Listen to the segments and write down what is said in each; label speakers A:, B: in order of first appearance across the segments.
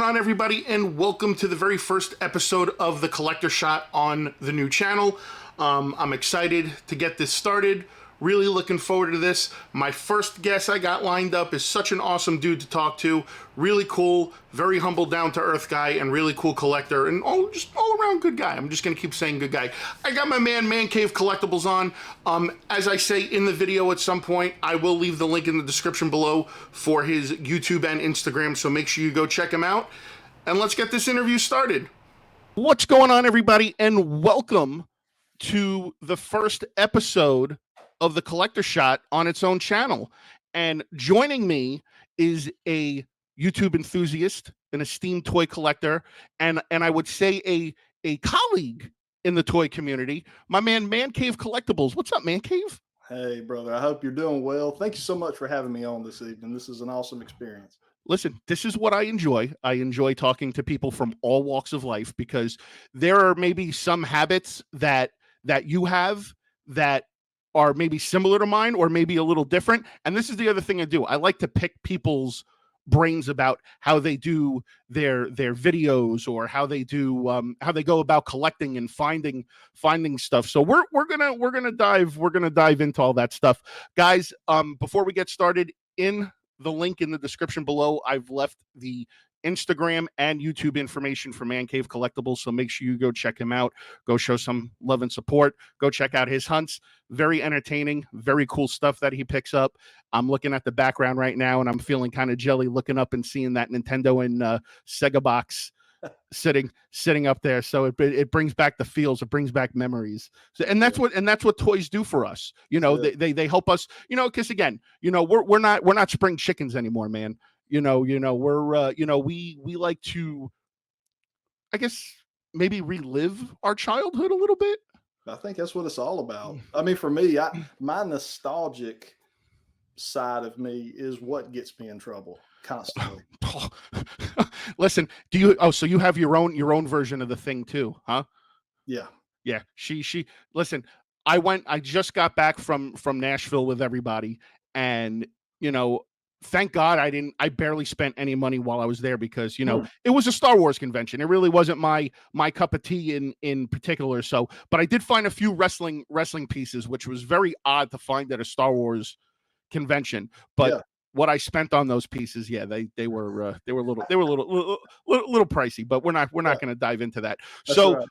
A: on, everybody, and welcome to the very first episode of the Collector Shot on the new channel. I'm excited to get this started. Really looking forward to this. My first guest I got lined up is such an awesome dude to talk to. Really cool, very humble, down-to-earth guy, and really cool collector, and just all-around good guy. I'm just going to keep saying good guy. I got my man ManCave Collectibles on. As I say in the video at some point, I will leave the link in the description below for his YouTube and Instagram, so make sure you go check him out. And let's get this interview started. What's going on, everybody, and welcome to the first episode of the Collector Shot on its own channel. And joining me is a YouTube enthusiast, an esteemed toy collector, and I would say a colleague in the toy community, my man ManCave Collectibles. What's up, ManCave?
B: Hey, brother. I hope you're doing well. Thank you so much for having me on this evening. This is an awesome experience.
A: Listen, this is what I enjoy. I enjoy talking to people from all walks of life because there are maybe some habits that you have that are maybe similar to mine or maybe a little different. And this is the other thing I do. I like to pick people's brains about how they do their videos or how they do how they go about collecting and finding stuff. So we're gonna dive into all that stuff, guys. Before we get started, in the link in the description below, I've left the Instagram and YouTube information for ManCave Collectibles, so make sure you go check him out. Go show some love and support. Go check out his hunts. Very entertaining, very cool stuff that he picks up. I'm looking at the background right now, and I'm feeling kind of jelly looking up and seeing that Nintendo and Sega box sitting up there. So it brings back the feels. It brings back memories. So, and that's what toys do for us. You know, they help us. You know, because again, you know, we're not spring chickens anymore, man. We're we like to, I guess, maybe relive our childhood a little bit.
B: I think that's what it's all about. I mean, for me, my nostalgic side of me is what gets me in trouble constantly.
A: Listen, so you have your own version of the thing too, huh?
B: Yeah.
A: Yeah. She listen, I just got back from Nashville with everybody, and you know, thank God I barely spent any money while I was there because, you know, it was a Star Wars convention. It really wasn't my cup of tea in particular. So, but I did find a few wrestling pieces, which was very odd to find at a Star Wars convention. But what I spent on those pieces, they were a little pricey, but we're not going to dive into that. So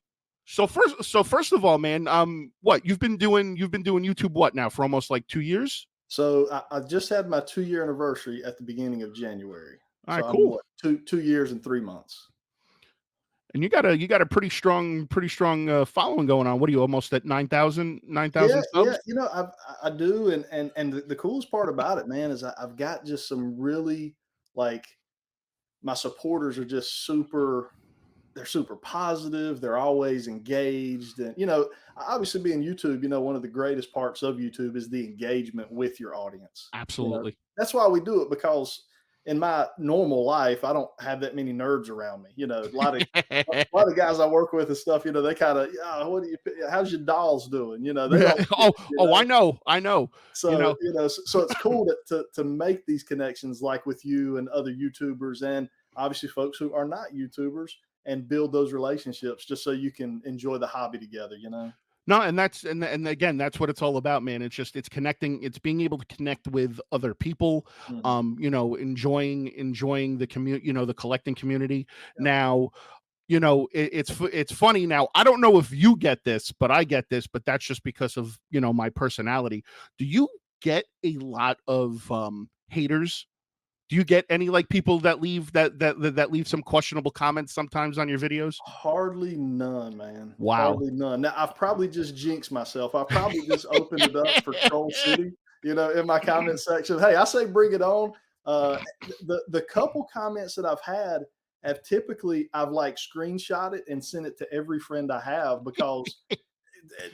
A: first of all, man, what you've been doing YouTube what now for almost like 2 years?
B: So I just had my 2-year anniversary at the beginning of January.
A: All right, cool.
B: I'm, 2 years and 3 months.
A: And you got a pretty strong following going on. What are you, almost at 9,000 subs?
B: Yeah, you know, I do, and the coolest part about it, man, is I've got just some really, like, my supporters are just they're super positive. They're always engaged. And, you know, obviously being YouTube, you know, one of the greatest parts of YouTube is the engagement with your audience.
A: Absolutely.
B: You know, that's why we do it, because in my normal life, I don't have that many nerds around me. You know, a lot of guys I work with and stuff, you know, they kind of, how's your dolls doing? You know, they don't,
A: I know.
B: So, so it's cool to make these connections, like with you and other YouTubers, and obviously folks who are not YouTubers, and build those relationships just so you can enjoy the hobby together, you know?
A: No, and again, that's what it's all about, man. It's connecting, it's being able to connect with other people, you know, enjoying the community, you know, the collecting community. Yeah. Now, you know, it's funny now. I don't know if you get this, but I get this, but that's just because of, you know, my personality. Do you get a lot of haters? Do you get any, like, people that leave that leave some questionable comments sometimes on your videos?
B: Hardly none, man.
A: Wow.
B: Hardly none. Now, I've probably just jinxed myself. I probably just opened it up for Troll City, you know, in my comment section. Hey, I say bring it on. The couple comments that I've had have typically, I've like screenshot it and sent it to every friend I have, because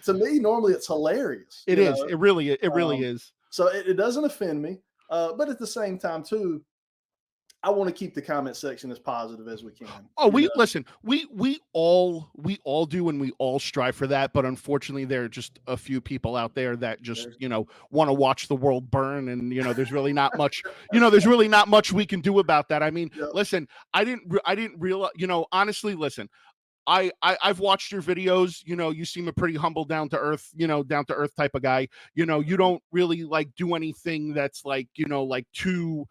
B: to me, normally it's hilarious.
A: It is. It really is.
B: So it doesn't offend me. But at the same time, too, I want to keep the comment section as positive as we can.
A: Oh,
B: You know,
A: we listen. We all do, and we all strive for that. But unfortunately, there are just a few people out there that just
B: there's
A: want to watch the world burn, and there's really not much. There's really not much we can do about that. I mean,
B: yep,
A: listen, I didn't realize. Honestly, listen. I've watched your videos. You seem a pretty humble, down to earth type of guy. You don't really like do anything that's like, like too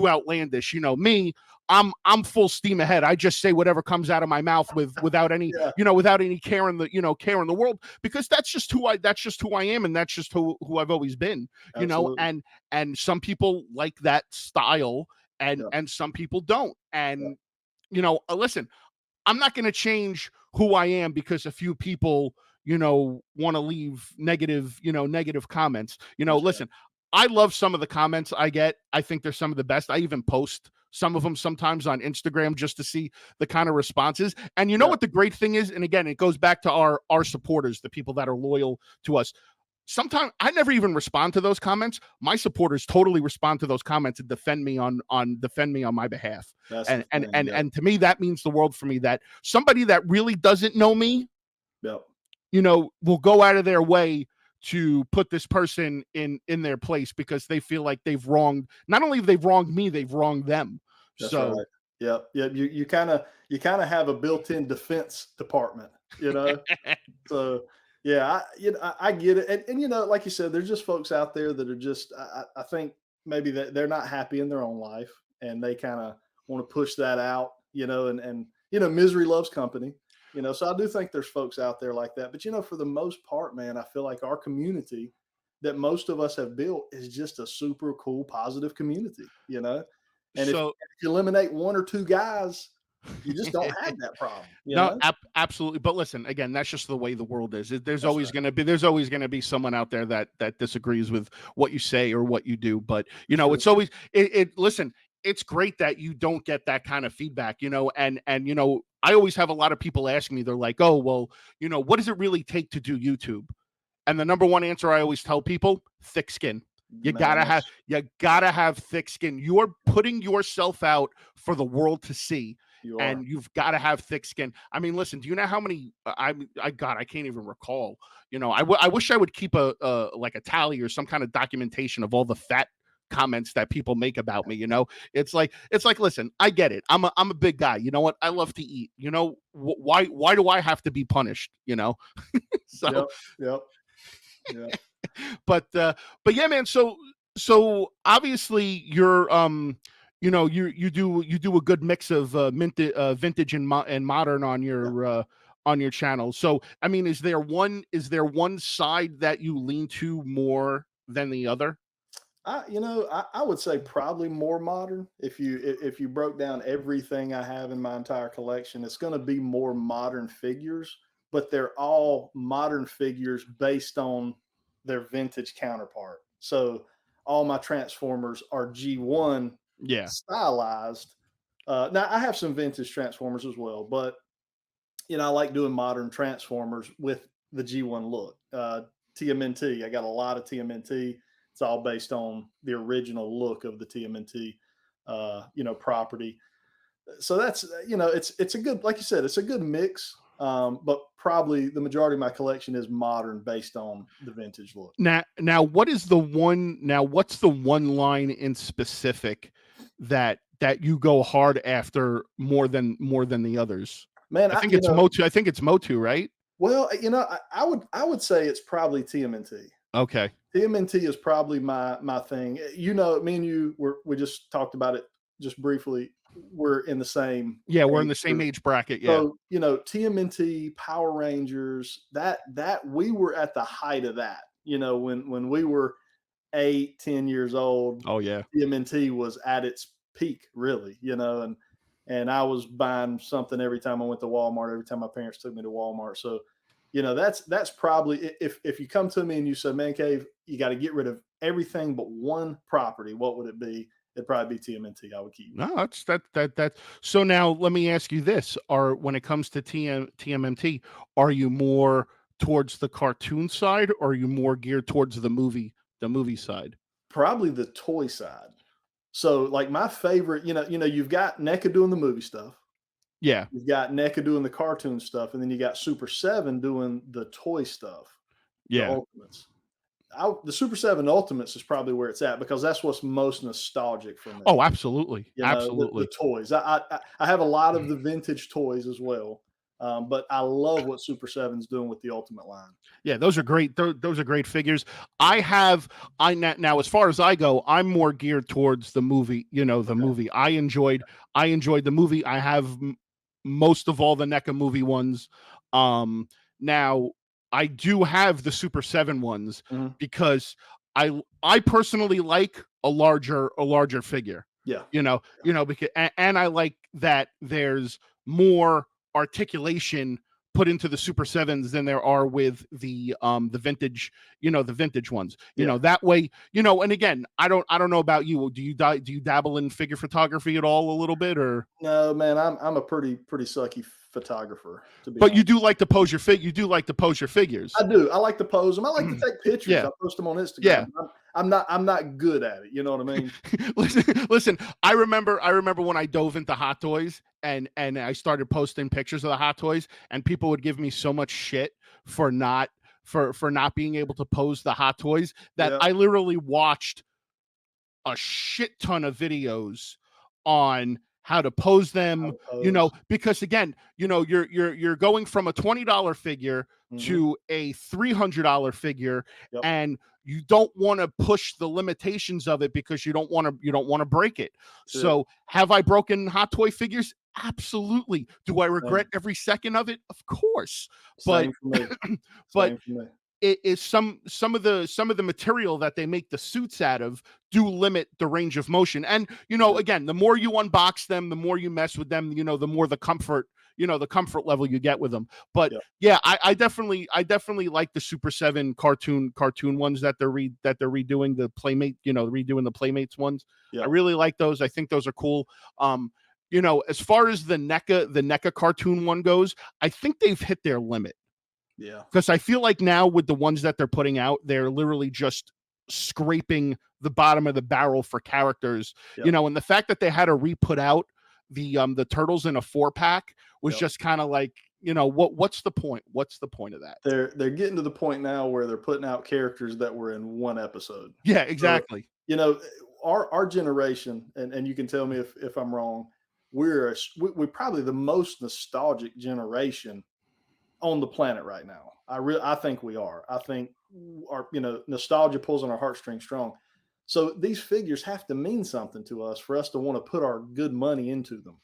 A: outlandish. Me, I'm full steam ahead. I just say whatever comes out of my mouth without any,
B: yeah,
A: without any care in the world, because that's just who I am, and that's just who I've always been.
B: absolutely,
A: And some people like that style, and
B: yep,
A: some people don't.
B: yep,
A: And listen, I'm not going to change who I am because a few people, want to leave negative comments.
B: that's right,
A: Listen, I love some of the comments I get. I think they're some of the best. I even post some of them sometimes on Instagram just to see the kind of responses. And you know
B: yep,
A: what the great thing is? And again, it goes back to our supporters, the people that are loyal to us. Sometimes I never even respond to those comments. My supporters totally respond to those comments and defend me on my behalf.
B: that's the
A: And and
B: thing,
A: and
B: yep,
A: and to me, that means the world for me, that somebody that really doesn't know me,
B: yep,
A: will go out of their way to put this person in their place, because they feel like not only have they've wronged me, they've wronged them.
B: that's
A: So
B: right, yep, yep. You kind of have a built-in defense department, you know. So, yeah, I get it, and like you said, there's just folks out there that are just I think maybe that they're not happy in their own life, and they kind of want to push that out, and misery loves company, So I do think there's folks out there like that, but for the most part, man, I feel like our community that most of us have built is just a super cool, positive community. And if
A: so
B: you eliminate one or two guys, you just don't have that problem, you
A: No,
B: know.
A: absolutely. But listen, again, that's just the way the world is.
B: That's right.
A: There's always gonna be someone out there that disagrees with what you say or what you do. But
B: Sure.
A: it's always it. Listen, it's great that you don't get that kind of feedback. And I always have a lot of people asking me. They're like, "Oh, well, what does it really take to do YouTube?" And the number one answer I always tell people: thick skin.
B: Man,
A: You gotta have thick skin. You're putting yourself out for the world to see,
B: you are.
A: and you've got to have thick skin. I mean, listen, do you know how many I can't even recall. I wish I would keep a like a tally or some kind of documentation of all the fat comments that people make about me. It's like, listen, I get it. I'm a big guy. You know what? I love to eat. Why do I have to be punished? So
B: Yep, yep, yep.
A: but yeah, man. So obviously you're you do a good mix of vintage and modern
B: Yeah.
A: on your channel. So I mean, is there one side that you lean to more than the other?
B: I would say probably more modern. If you broke down everything I have in my entire collection, it's going to be more modern figures, but they're all modern figures based on their vintage counterpart. So all my Transformers are G1
A: Yeah.
B: stylized. Now I have some vintage Transformers as well, but I like doing modern Transformers with the G1 look. TMNT, I got a lot of TMNT. It's all based on the original look of the TMNT, property. So that's it's a good, like you said, it's a good mix. But probably the majority of my collection is modern based on the vintage look.
A: Now, what's the one line in specific that you go hard after more than the others?
B: Man,
A: I think it's Motu. I think it's Motu, right?
B: well, I would say it's probably TMNT.
A: Okay.
B: TMNT is probably my thing. Me and you we just talked about it just briefly. We're in the same
A: Yeah, we're in
B: age
A: the same
B: group.
A: age bracket. Yeah.
B: So, TMNT, Power Rangers, that we were at the height of that. When we were 8, 10 years old,
A: Oh yeah.
B: TMNT was at its peak, really, and I was buying something every time I went to Walmart, every time my parents took me to Walmart. So, that's probably, if you come to me and you say, "Man Cave, you got to get rid of everything but one property," what would it be? It'd probably be TMNT. I would keep.
A: No, that. So now let me ask you this: Are when it comes to TMMT, are you more towards the cartoon side, or are you more geared towards the movie side?
B: Probably the toy side. So like my favorite, you've got NECA doing the movie stuff.
A: Yeah,
B: You've got NECA doing the cartoon stuff, and then you got Super 7 doing the toy stuff, the
A: yeah.
B: Ultimates. The Super 7 Ultimates is probably where it's at because that's what's most nostalgic for me.
A: Oh, absolutely,
B: The
A: absolutely.
B: toys. I have a lot of the vintage toys as well, but I love what Super 7's doing with the Ultimate line.
A: Yeah, those are great. Those are great figures. I have now as far as I go, I'm more geared towards the movie. The
B: Okay.
A: movie. I enjoyed the movie. I have most of all the NECA movie ones. Now I do have the Super 7 ones
B: Mhm.
A: because I personally like a larger figure.
B: Yeah.
A: Because and I like that there's more articulation put into the Super 7s than there are with the vintage ones.
B: Yeah.
A: That way, and again, I don't know about you. Do you dabble in figure photography at all a little bit, or
B: No, man, I'm a pretty sucky photographer, to be
A: but you
B: honest.
A: do like to pose your figures.
B: I do. I like to pose them. I like to take pictures.
A: Yeah.
B: I post them on Instagram.
A: Yeah.
B: I'm not good at it. You know what I mean?
A: Listen, I remember when I dove into Hot Toys and I started posting pictures of the Hot Toys, and people would give me so much shit for not for not being able to pose the Hot Toys that
B: Yeah.
A: I literally watched a shit ton of videos on how to pose
B: How
A: them,
B: to pose.
A: because again, you're going from a $20 figure
B: Mhm.
A: to a $300 figure,
B: Yep.
A: and you don't want to push the limitations of it because you don't want to break it.
B: That's it.
A: So have I broken Hot Toy figures? Absolutely. Do I regret
B: Same.
A: every second of it? Of course. But
B: Same for me.
A: but
B: Same for me.
A: it is some of the material that they make the suits out of do limit the range of motion. And
B: Yeah.
A: again, the more you unbox them, the more you mess with them, the more the comfort level you get with them. But
B: Yeah.
A: yeah, I definitely like the Super 7 cartoon ones that they're redoing, the Playmate, redoing the Playmates ones. I
B: Yeah.
A: really like those. I think those are cool. As far as the NECA cartoon one goes, I think they've hit their limit,
B: Yeah.
A: because I feel like now with the ones that they're putting out, they're literally just scraping the bottom of the barrel for characters.
B: Yep.
A: And the fact that they had to re-put out the turtles in a 4-pack was
B: Yep.
A: just kind of like, what's the point? What's the point of that?
B: They're getting to the point now where they're putting out characters that were in one episode.
A: Yeah,
B: So,
A: exactly.
B: you know, our generation, and you can tell me if I'm wrong, we're probably the most nostalgic generation on the planet right now. I think we are. I think our nostalgia pulls on our heartstrings strong. So these figures have to mean something to us for us to want to put our good money into them.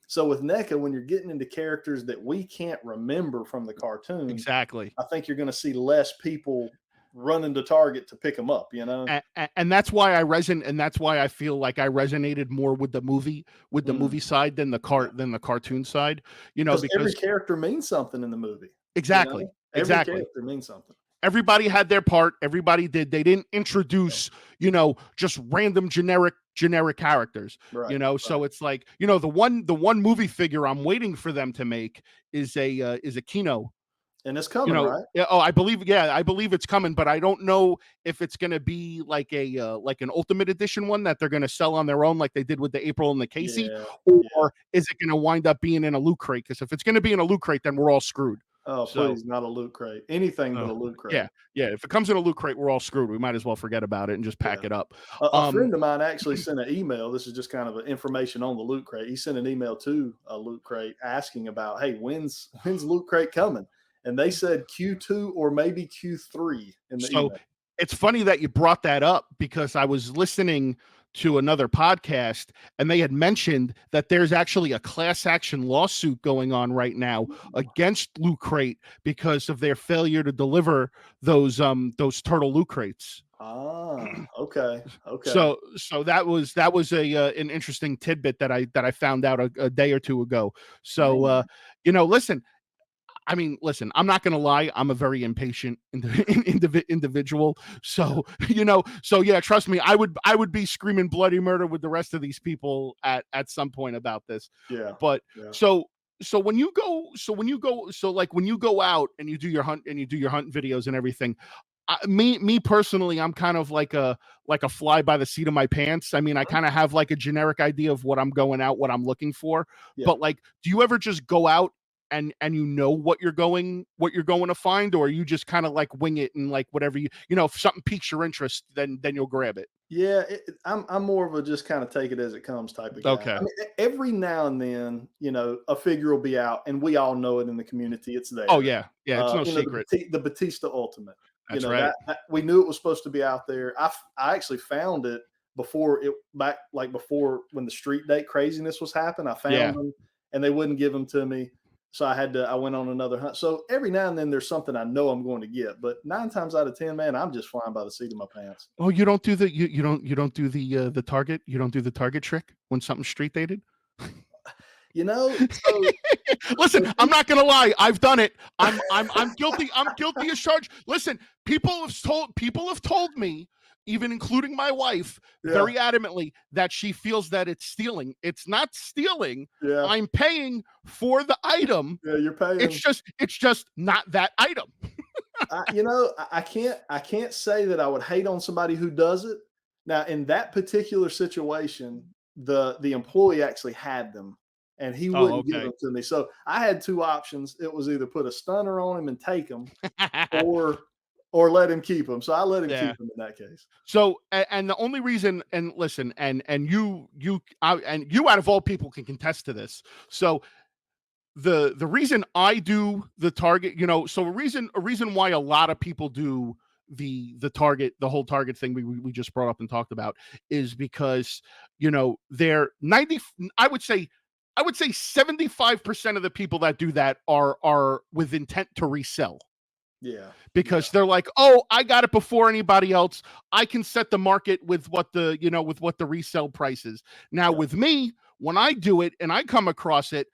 B: So with NECA, when you're getting into characters that we can't remember from the cartoon,
A: Exactly.
B: I think you're going to see less people running to Target to pick them up.
A: And that's why and that's why I feel like I resonated more with the movie side than the
B: Yeah,
A: cartoon side,
B: because every
A: because
B: character means something in the movie.
A: exactly,
B: Every
A: exactly.
B: character means something.
A: Everybody had their part. Everybody did. They didn't introduce, just random generic characters.
B: Right, right.
A: So it's like, the one movie figure I'm waiting for them to make is a Kino.
B: And it's coming, right?
A: Yeah, oh, I believe it's coming, but I don't know if it's going to be like an Ultimate Edition one that they're going to sell on their own, like they did with the April and the Casey,
B: Yeah, yeah.
A: or is it going to wind up being in a loot crate? Because if it's going to be in a loot crate, then we're all screwed.
B: Oh,
A: So.
B: please, not a loot crate. Anything but
A: Oh,
B: a loot
A: yeah,
B: crate.
A: yeah. If it comes in a loot crate, we're all screwed. We might as well forget about it and just pack
B: Yeah.
A: it up.
B: A
A: Um,
B: friend of mine actually sent an email. This is just kind of an information on the loot crate. He sent an email to a loot crate asking about, hey, when's loot crate coming? And they said Q2 or maybe Q3 in the
A: so
B: email.
A: it's funny that you brought that up, because I was listening to another podcast and they had mentioned that there's actually a class action lawsuit going on right now against Loot Crate because of their failure to deliver those turtle loot crates.
B: Ah, okay, okay.
A: So that was an interesting tidbit that I found out a day or two ago. So
B: Man,
A: listen, I mean, listen, I'm not going to lie. I'm a very impatient individual.
B: yeah,
A: So yeah, trust me, I would be screaming bloody murder with the rest of these people at some point about this.
B: yeah,
A: But
B: yeah.
A: so like when you go out and you do your hunt videos and everything, Me personally, I'm kind of like a fly by the seat of my pants. I mean, I kind of have like a generic idea of what I'm going out, what I'm looking for.
B: Yeah.
A: But like, do you ever just go out and you know what you're going to find, or you just kind of like wing it and like whatever if something piques your interest, then you'll grab it.
B: Yeah, I'm more of a just kind of take it as it comes type of guy. I
A: Okay.
B: mean, every now and then, a figure will be out, and we all know it in the community. It's
A: Oh
B: there.
A: yeah, yeah. It's no
B: The
A: secret.
B: The Batista Ultimate.
A: That's right.
B: That we knew it was supposed to be out there. I actually found it before when the street date craziness was happening. I
A: Yeah.
B: found them, and they wouldn't give them to me. So I went on another hunt. So every now and then there's something I know I'm going to get, but 9 times out of 10, man, I'm just flying by the seat of my pants.
A: Oh, you don't do you don't do the target. You don't do the target trick when something's street dated.
B: So
A: Listen, I'm not gonna lie. I've done it. I'm guilty. I'm guilty as charged. Listen, people have told me, even including my wife,
B: yeah,
A: very adamantly that she feels that it's stealing. It's not stealing.
B: yeah,
A: I'm paying for the item.
B: yeah, you're
A: It's
B: paying.
A: just not that item.
B: I can't say that I would hate on somebody who does it. Now, in that particular situation, the employee actually had them, and he
A: Oh,
B: wouldn't give
A: okay.
B: them to me. So I had two options. It was either put a stunner on him and take them, or let him keep them. So I let him
A: Yeah.
B: keep them in that case.
A: So, and the only reason, and listen, and you out of all people can contest to this. So the reason I do the target, so a reason why a lot of people do the target, the whole target thing we just brought up and talked about, is because they're 90. I would say 75% of the people that do that are with intent to resell,
B: Yeah, yeah,
A: because they're like, oh, I got it before anybody else. I can set the market with what the resale price is. Now
B: yeah,
A: with me, when I do it and I come across it,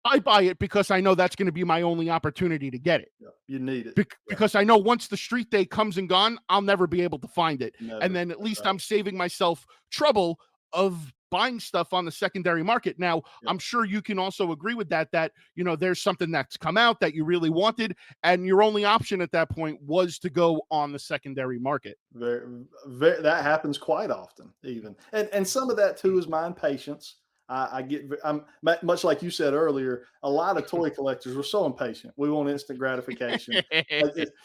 A: I buy it because I know that's going to be my only opportunity to get it.
B: yeah. You need it. Yeah,
A: Because I know once the street day comes and gone, I'll never be able to find it. And
B: never.
A: then at
B: That's
A: least
B: right.
A: I'm saving myself trouble of buying stuff on the secondary market. Now,
B: Yeah.
A: I'm sure you can also agree with that there's something that's come out that you really wanted, and your only option at that point was to go on the secondary market.
B: Very, very, that happens quite often, even, and some of that too is my impatience. I'm much like you said earlier. A lot of toy collectors are so impatient. We want instant gratification.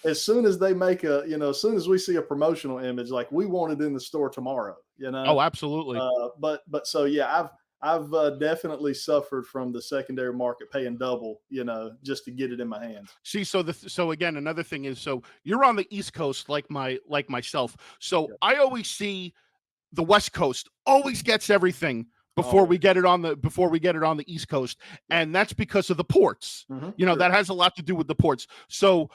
B: As soon as they make as soon as we see a promotional image, like we want it in the store tomorrow.
A: Oh, absolutely.
B: But so yeah, I've definitely suffered from the secondary market paying double, just to get it in my hands.
A: See, so again, another thing is, so you're on the East Coast like myself. So
B: Yeah.
A: I always see the West Coast always gets everything before
B: Oh,
A: we get it on the East Coast,
B: yeah.
A: and that's because of the ports.
B: Sure.
A: That has a lot to do with the ports. So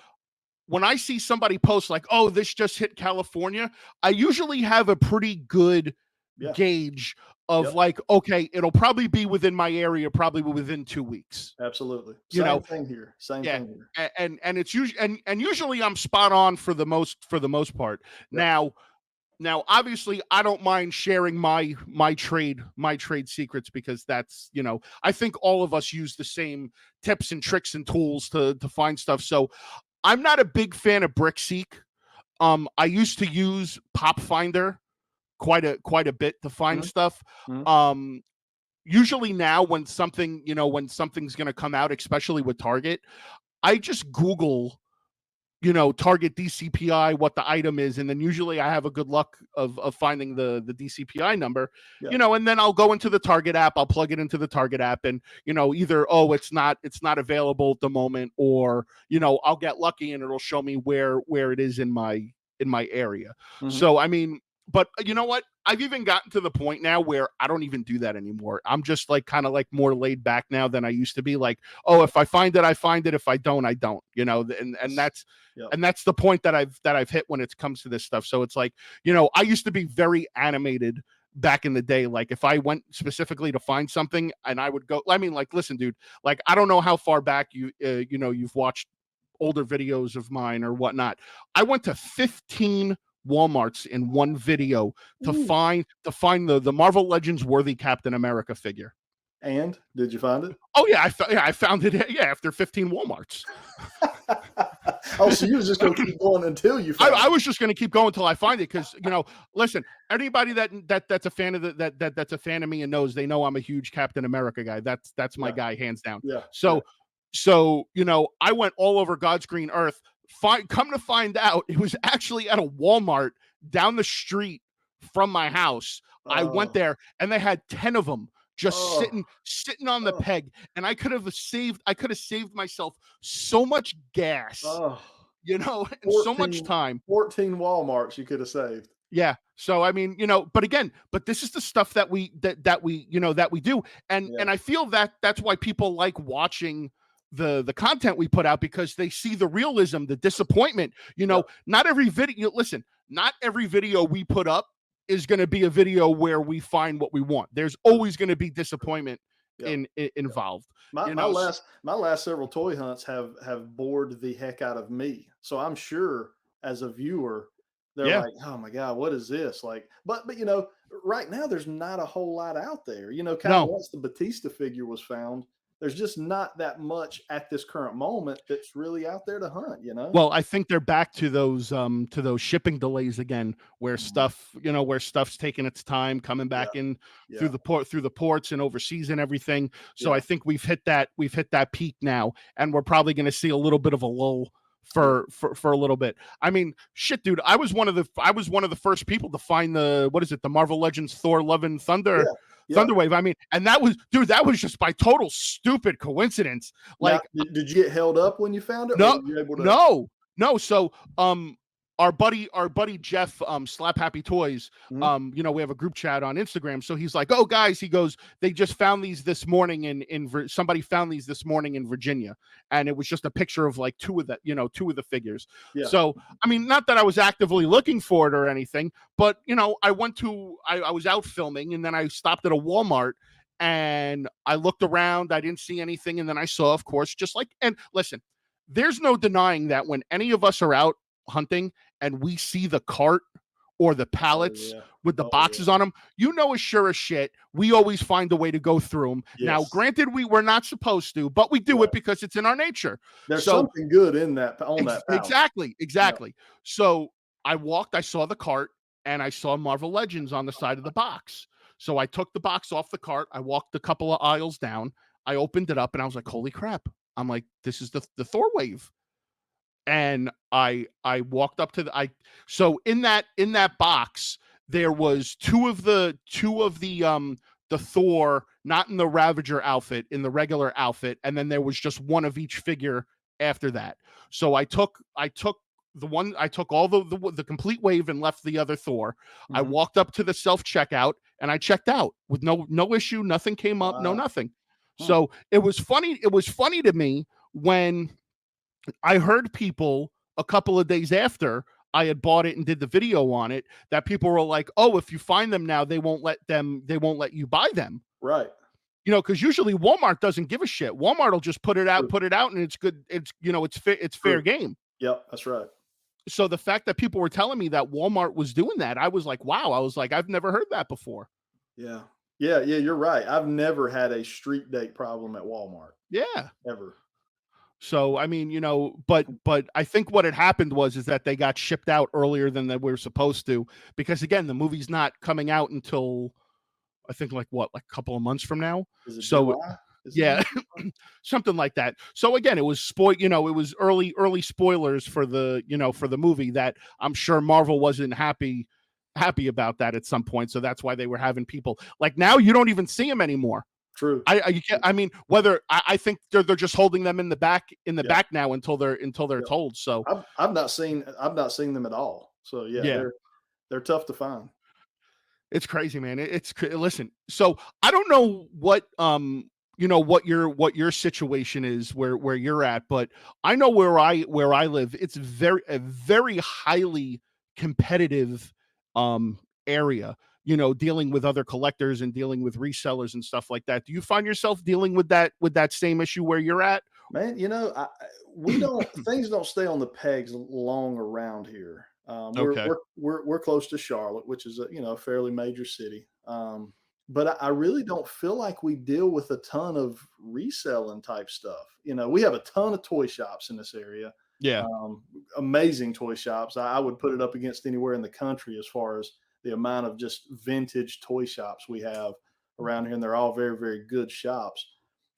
A: when I see somebody post like, "Oh, this just hit California," I usually have a pretty good
B: Yeah.
A: gauge of
B: Yep.
A: like, okay, it'll probably be within my area, probably within 2 weeks.
B: Absolutely.
A: You
B: Same
A: know,
B: thing here. Same
A: yeah,
B: thing here.
A: and it's usually and usually I'm spot on for the most part.
B: Yep.
A: Now, obviously, I don't mind sharing my trade secrets, because that's I think all of us use the same tips and tricks and tools to find stuff. So I'm not a big fan of BrickSeek. I used to use Pop Finder quite a bit to find
B: Mhm.
A: stuff.
B: Mhm.
A: Um, Usually now when something's going to come out, especially with Target, I just Google target DCPI, what the item is, and then usually I have a good luck of finding the DCPI number,
B: Yeah.
A: and then I'll go into the Target app, I'll plug it into the Target app, and either, oh, it's not available at the moment, or I'll get lucky and it'll show me where it is in my area.
B: Mhm.
A: So I mean, but you know what? I've even gotten to the point now where I don't even do that anymore. I'm just like kind of like more laid back now than I used to be. Like, oh, if I find it, I find it. If I don't, I don't. And
B: That's
A: that's
B: Yep.
A: and that's the point that I've hit when it comes to this stuff. So it's like, I used to be very animated back in the day. Like if I went specifically to find something, and I would go, I mean, like, listen, dude, like, I don't know how far back you've watched older videos of mine or whatnot. I went to 15 Walmarts in one video to
B: Ooh.
A: find the Marvel Legends worthy Captain America figure.
B: And did you find it?
A: Oh yeah, I found it. Yeah, after 15 Walmarts.
B: Oh, so you was just gonna keep going until you
A: I,
B: found
A: I
B: it.
A: was just going to keep going until I find it because listen, anybody that's a fan of that's a fan of me and knows they know I'm a huge Captain America guy. That's my
B: Yeah,
A: guy hands down.
B: yeah, yeah.
A: So I went all over God's green earth. Come to find out, it was actually at a Walmart down the street from my house. I went
B: Oh,
A: there and they had 10 of them just
B: oh,
A: sitting on the
B: oh,
A: peg, and I could have saved myself so much gas,
B: oh.
A: and so much
B: 14,
A: time.
B: 14 Walmarts you could have saved.
A: Yeah. So I mean, but this is the stuff that we do. And
B: Yeah,
A: I feel that that's why people like watching the content we put out, because they see the realism, the disappointment.
B: yep,
A: Not every video, listen, not every video we put up is going to be a video where we find what we want. There's
B: true,
A: always going to be disappointment
B: yep.
A: involved.
B: My
A: You
B: my
A: know, s-
B: last several toy hunts have bored the heck out of me. So I'm sure as a viewer, they're
A: yeah.
B: like, "Oh my god, what is this?" Like, but right now there's not a whole lot out there. Kind of
A: No.
B: once the Batista figure was found, there's just not that much at this current moment that's really out there to hunt.
A: Well, I think they're back to those shipping delays again, where
B: Mhm.
A: stuff's taking its time coming
B: Yeah,
A: back in
B: yeah,
A: through the ports and overseas and everything. So I
B: yeah,
A: think we've hit that peak now, and we're probably going to see a little bit of a lull
B: yeah,
A: for a little bit. I mean, shit, dude, I was one of the first people to find the, what is it, the Marvel Legends Thor Love and Thunder
B: yeah, yeah.
A: Thunderwave. I mean, and that was just by total stupid coincidence.
B: Now,
A: Like,
B: did you get held up when you found it, or
A: no,
B: were you able to?
A: no, no. So, our buddy Jeff, Slap Happy Toys,
B: Mhm.
A: we have a group chat on Instagram. So he's like, "Oh, guys," he goes, "they just found these this morning somebody found these this morning in Virginia, and it was just a picture of like two of the figures."
B: Yeah,
A: So, I mean, not that I was actively looking for it or anything, but I was out filming, and then I stopped at a Walmart. And I looked around, I didn't see anything. And then I saw, of course, and listen, there's no denying that when any of us are out hunting and we see the cart or the
B: oh
A: pallets
B: yeah,
A: with the
B: oh yeah,
A: boxes on them, as sure as shit, we always find a way to go through them. Now,
B: yes,
A: granted, we were not supposed to, but we do it
B: right.
A: because it's in our nature.
B: There's
A: So,
B: something good in that on that pallet.
A: exactly,
B: Yep.
A: exactly. So I saw the cart, and I saw Marvel Legends on the side of the box. So I took the box off the cart. I walked a couple of aisles down. I opened it up, and I was like, "Holy crap!" I'm like, "This is the Thor wave." And I walked up to so in that box there was two of the Thor, not in the Ravager outfit, in the regular outfit, and then there was just one of each figure after that. So I took all the complete wave and left the other Thor. I
B: Mhm.
A: walked up to the self checkout and I checked out with no issue, nothing came up, no
B: Wow.
A: nothing.
B: Huh.
A: So it was funny to me when I heard people a couple of days after I had bought it and did the video on it, that people were like, "Oh, if you find them now, they won't let you buy them."
B: Right.
A: Because usually Walmart doesn't give a shit. Walmart will just
B: True.
A: put it out, and it's good. It's fair
B: True.
A: game.
B: Yep, that's right.
A: So the fact that people were telling me that Walmart was doing that, I was like, wow. I was like, I've never heard that before.
B: Yeah. Yeah, yeah, you're right. I've never had a street date problem at Walmart,
A: Yeah.
B: ever.
A: So I mean, but I think what had happened is that they got shipped out earlier than they were supposed to, because again, the movie's not coming out until I think like a couple of months from now.
B: Is it
A: So
B: July? Is it
A: yeah,
B: July?
A: something like that. So again, it was it was early spoilers for the movie, that I'm sure Marvel wasn't happy about that at some point. So that's why they were having people like, now you don't even see them anymore.
B: True.
A: You can't, I mean, whether I think they're just holding them in the back
B: Yeah,
A: now until they're
B: yeah.
A: told. So
B: I've not seen them at all. So yeah,
A: yeah,
B: they're tough to find.
A: it's crazy, man. Listen. So I don't know what your situation is, where you're at, but I know where I live. It's a very highly competitive area. Dealing with other collectors and dealing with resellers and stuff like that. Do you find yourself dealing with that same issue where you're at?
B: Man, we don't things don't stay on the pegs long around here. We're
A: Okay.
B: we're we're we're close to Charlotte, which is a fairly major city. But I really don't feel like we deal with a ton of reselling type stuff. We have a ton of toy shops in this area,
A: Yeah.
B: Um, Amazing toy shops. I would put it up against anywhere in the country as far as the amount of just vintage toy shops we have around here, and they're all very, very good shops.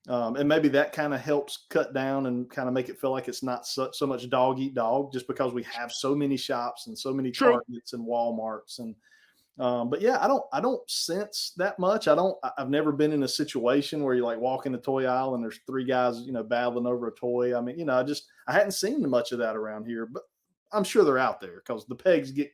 B: And maybe that kind of helps cut down and kind of make it feel like it's not so much dog eat dog, just because we have so many shops and so many
A: True.
B: Targets and Walmarts. And but yeah, I don't sense that much. I've never been in a situation where you like walk in the toy aisle and there's three guys, battling over a toy. I mean, I hadn't seen much of that around here, but I'm sure they're out there because the pegs get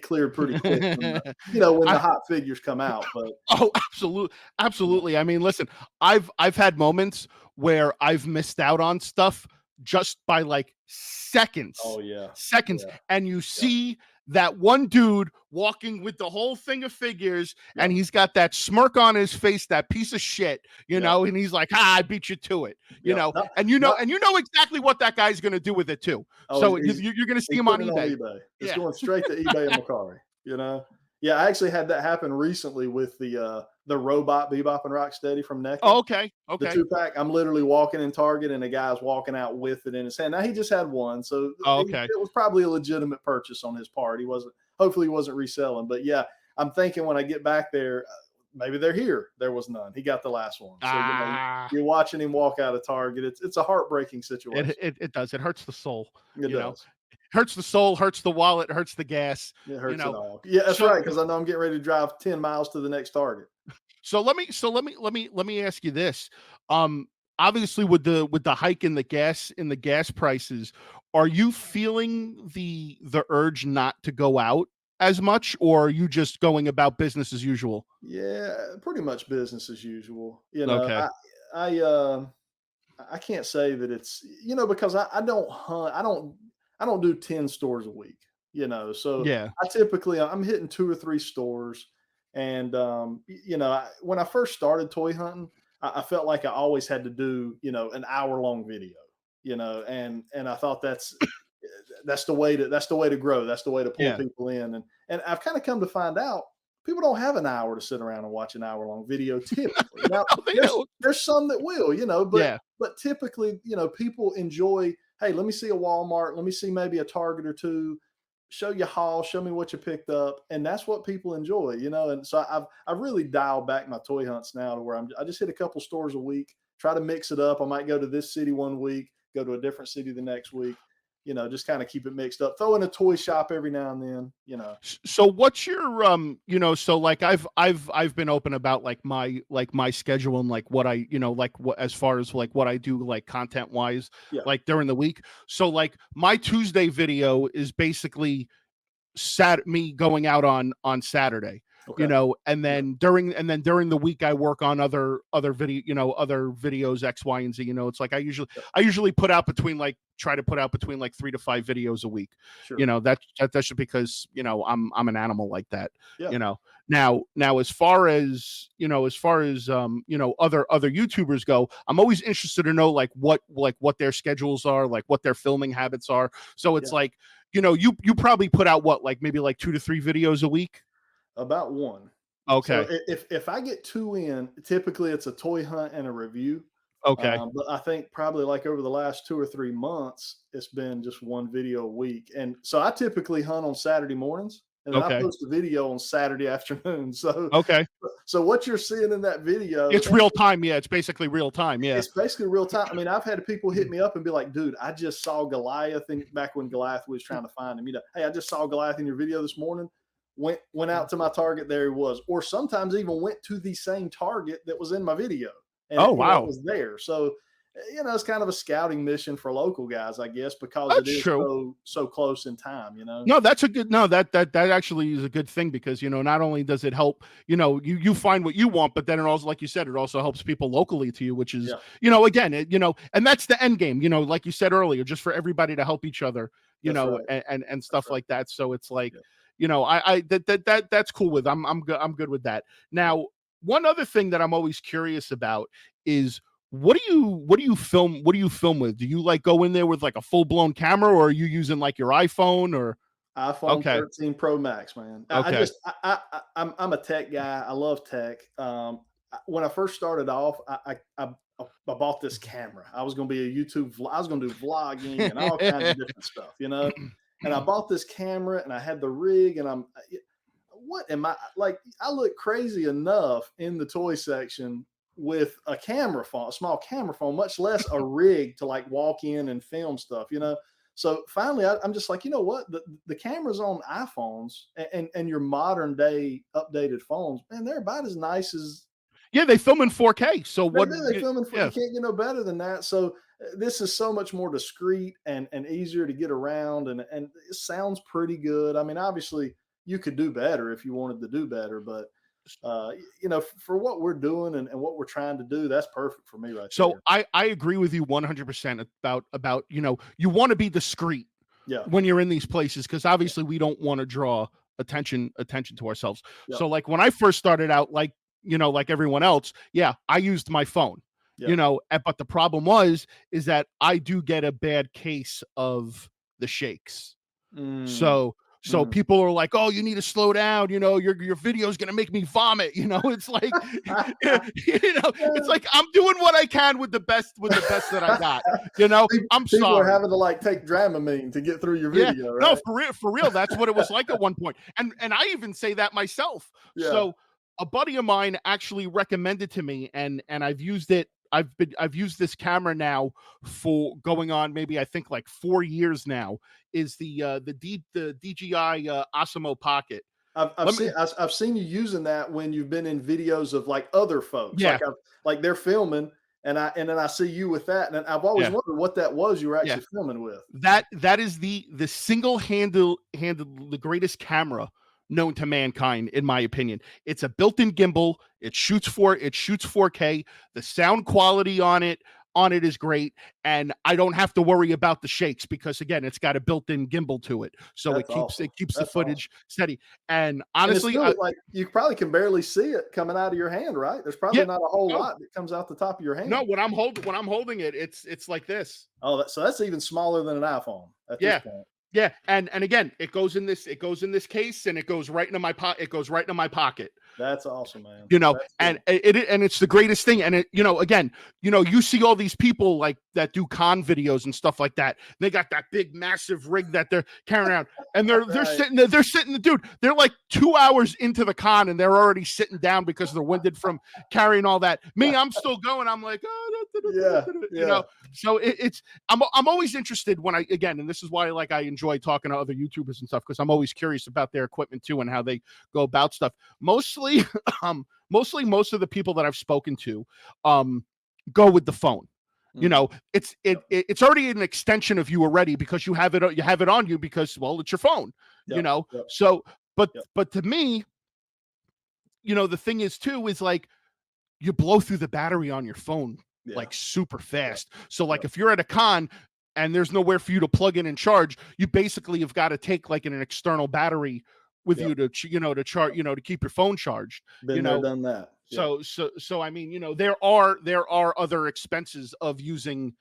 B: cleared pretty quick when when the
A: I
B: hot figures come out. But
A: Oh, absolutely,
B: yeah.
A: absolutely. I mean, listen, I've had moments where I've missed out on stuff just by like
B: Oh
A: seconds,
B: yeah.
A: seconds,
B: Yeah.
A: and you
B: Yeah.
A: see that one dude walking with the whole thing of figures, and
B: Yep.
A: he's got that smirk on his face, that piece of shit,
B: Yep.
A: and he's like, "Ah, I beat you to it,"
B: Yep. Not, not,
A: and you know exactly what that guy's going to do with it too.
B: oh,
A: So
B: he's
A: you're going to see
B: he's
A: him on
B: putting it on
A: eBay.
B: eBay. It's
A: Yeah.
B: going straight to eBay and Macari, you know? Yeah, I actually had that happen recently with the robot Bebop and Rocksteady from NECA.
A: Oh, okay.
B: The
A: Okay.
B: 2-pack, I'm literally walking in Target and the guy's walking out with it in his hand. Now he just had one, so
A: Oh,
B: it
A: okay.
B: was probably a legitimate purchase on his part. Hopefully he wasn't reselling. But yeah, I'm thinking when I get back there, maybe they're here. There was none. He got the last one. So
A: Ah.
B: you're watching him walk out of Target. It's a heartbreaking situation.
A: It does. It hurts the soul,
B: It
A: you know.
B: does.
A: Hurts the soul, hurts the wallet, hurts the gas,
B: It
A: you
B: hurts it
A: know.
B: all. Yeah, that's
A: So
B: right. Because I know I'm getting ready to drive 10 miles to the next Target.
A: let me ask you this. Um Obviously with the hike in the gas prices, are you feeling the urge not to go out as much, or are you just going about business as usual?
B: Yeah, pretty much business as usual.
A: Okay.
B: I I can't say that it's because I don't hunt. I don't do 10 stores a week. So
A: Yeah.
B: I typically I'm hitting 2 or 3 stores, and when I first started toy hunting, I felt like I always had to do an hour long video. And I thought that's the way to grow. That's the way to pull
A: Yeah.
B: people in. And I've kind of come to find out people don't have an hour to sit around and watch an hour long video typically. Now
A: Oh, they
B: there's
A: do.
B: there's some that will, but
A: Yeah.
B: typically, people enjoy, hey, let me see a Walmart, let me see maybe a Target or two, show you haul, show me what you picked up. And that's what people enjoy. And so I've really dialed back my toy hunts now to where I just hit a couple stores a week, try to mix it up. I might go to this city one week, go to a different city the next week, just kind of keep it mixed up. Throw in a toy shop every now and then.
A: So what's your so like I've been open about like my schedule and like what I like what as far as like what I do like content wise
B: Yeah.
A: like during the week. So like my Tuesday video is basically me going out on Saturday,
B: Okay. Yeah.
A: and then during the week I work on other video, other videos X, Y, and Z. It's like
B: Yeah.
A: I usually put out between like try to put out between like 3 to 5 videos a week.
B: Sure.
A: That's just because I'm an animal like that.
B: Yeah.
A: You know. Now as far as other YouTubers go, I'm always interested to know like what their schedules are, like what their filming habits are. So it's
B: Yeah.
A: like you probably put out what, like maybe like 2 to 3 videos a week.
B: About one. So
A: Okay.
B: if I get two in, typically it's a toy hunt and a review.
A: Okay.
B: But I think probably like over the last 2 or 3 months, it's been just one video a week. And so I typically hunt on Saturday mornings, and then I
A: Okay.
B: post a video on Saturday afternoon. So
A: Okay.
B: so what you're seeing in that video,
A: It's real time. Yeah, it's basically real time. Yeah.
B: it's basically real time. I mean, I've had people hit me up and be like, dude, I just saw Goliath back when Goliath was trying to find him. Hey, I just saw Goliath in your video this morning. Went out to my Target, there he was. Or sometimes even went to the same Target that was in my video. And
A: Oh,
B: it
A: wow.
B: was there. So it's kind of a scouting mission for local guys, I guess, because it
A: That's
B: is
A: true.
B: so close in time.
A: No, that's a good no, that actually is a good thing because not only does it help, you find what you want, but then it also, like you said, it also helps people locally to you, which is,
B: Yeah,
A: again, and that's the end game, like you said earlier, just for everybody to help each other,
B: that's right.
A: and
B: That's
A: stuff
B: right.
A: like that. So it's like,
B: Yeah.
A: I that's cool with. I'm good with that.
B: Yeah.
A: Now, one other thing that I'm always curious about is what do you film with? Do you like go in there with like a full blown camera, or are you using like your iPhone or
B: iPhone
A: okay.
B: 13 Pro Max, man. I
A: Okay.
B: just I'm a tech guy. I love tech. When I first started off, I I bought this camera. I was going to be a I was going to do vlogging and all kinds of different stuff, you know. And I bought this camera and I had the rig, and what am I like? I look crazy enough in the toy section with a camera phone, a small camera phone, much less a rig to like walk in and film stuff, you know. So finally, I'm just like, you know what? The cameras on iPhones and your modern day updated phones, man, they're about as nice as
A: Yeah, they film in 4K. So
B: they
A: what?
B: do. They film in,
A: Yeah.
B: you can't get no better than that. So this is so much more discreet and easier to get around, and it sounds pretty good. I mean, obviously, you could do better if you wanted to do better, but you know, for what we're doing and what we're trying to do, that's perfect for me right
A: So
B: there.
A: I agree with you 100% about you want to be discreet
B: Yeah,
A: when you're in these places, because obviously we don't want to draw attention to ourselves.
B: yeah,
A: So like when I first started out, like like everyone else, yeah, I used my phone.
B: yeah.
A: But the problem is that I do get a bad case of the shakes.
B: Mm,
A: So
B: mm.
A: people are like, "Oh, you need to slow down. Your video is gonna make me vomit." It's like, it's like I'm doing what I can with the best that I got. I'm
B: People are
A: sorry.
B: having to like take Dramamine to get through your
A: Yeah,
B: video,
A: no,
B: right?
A: for real. That's what it was like at one point, and I even say that myself.
B: Yeah.
A: So a buddy of mine actually recommended to me, and I've used it. I've used this camera now for going on maybe I think like 4 years now. Is the DJI Osmo Pocket?
B: I've
A: Let me
B: seen I've seen you using that when you've been in videos of like other folks,
A: Yeah,
B: like they're filming, and then I see you with that, and I've always
A: yeah,
B: wondered what that was you were
A: yeah.
B: actually filming with.
A: That is the single handed the greatest camera known to mankind, in my opinion. It's a built-in gimbal. It shoots 4K. The sound quality on it is great, and I don't have to worry about the shakes because again, it's got a built-in gimbal to it, so
B: That's awesome.
A: it keeps the
B: That's awesome.
A: footage steady. And
B: And it's
A: honestly,
B: still like you probably can barely see it coming out of your hand, right? There's
A: yeah,
B: probably not a whole
A: no,
B: lot that comes out the top of your
A: no.
B: hand.
A: When I'm holding it, it's like this.
B: Oh, so that's even smaller than an iPhone at this
A: Yeah.
B: point.
A: Yeah, and again, it goes in this case, and it goes right into my pocket. It goes right into my pocket.
B: That's awesome, man. That's
A: And
B: cool.
A: and it's the greatest thing. And again, you see all these people like that do con videos and stuff like that. They got that big, massive rig that they're carrying around, and they're
B: Right.
A: sitting there. They're sitting, dude. They're like 2 hours into the con, and they're already sitting down because they're winded from carrying all that. Me, I'm still going. I'm like, oh,
B: Yeah, yeah.
A: So it's I'm always interested when and this is why like I enjoy talking to other YouTubers and stuff because I'm always curious about their equipment too and how they go about stuff. Mostly, most of the people that I've spoken to, go with the phone.
B: Mhm.
A: It's already an extension of you already because you have it on you because well it's your phone.
B: Yep, yep,
A: So
B: yep.
A: but to me, the thing is too is like you blow through the battery on your phone
B: Yeah,
A: like super
B: yep,
A: fast. So like
B: yep.
A: if you're at a con and there's nowhere for you to plug in and charge, you basically have got to take like an external battery with
B: Yep.
A: you to to charge, to keep your phone charged, you
B: Been there,
A: know.
B: done that. Yep.
A: So I mean, there are other expenses of using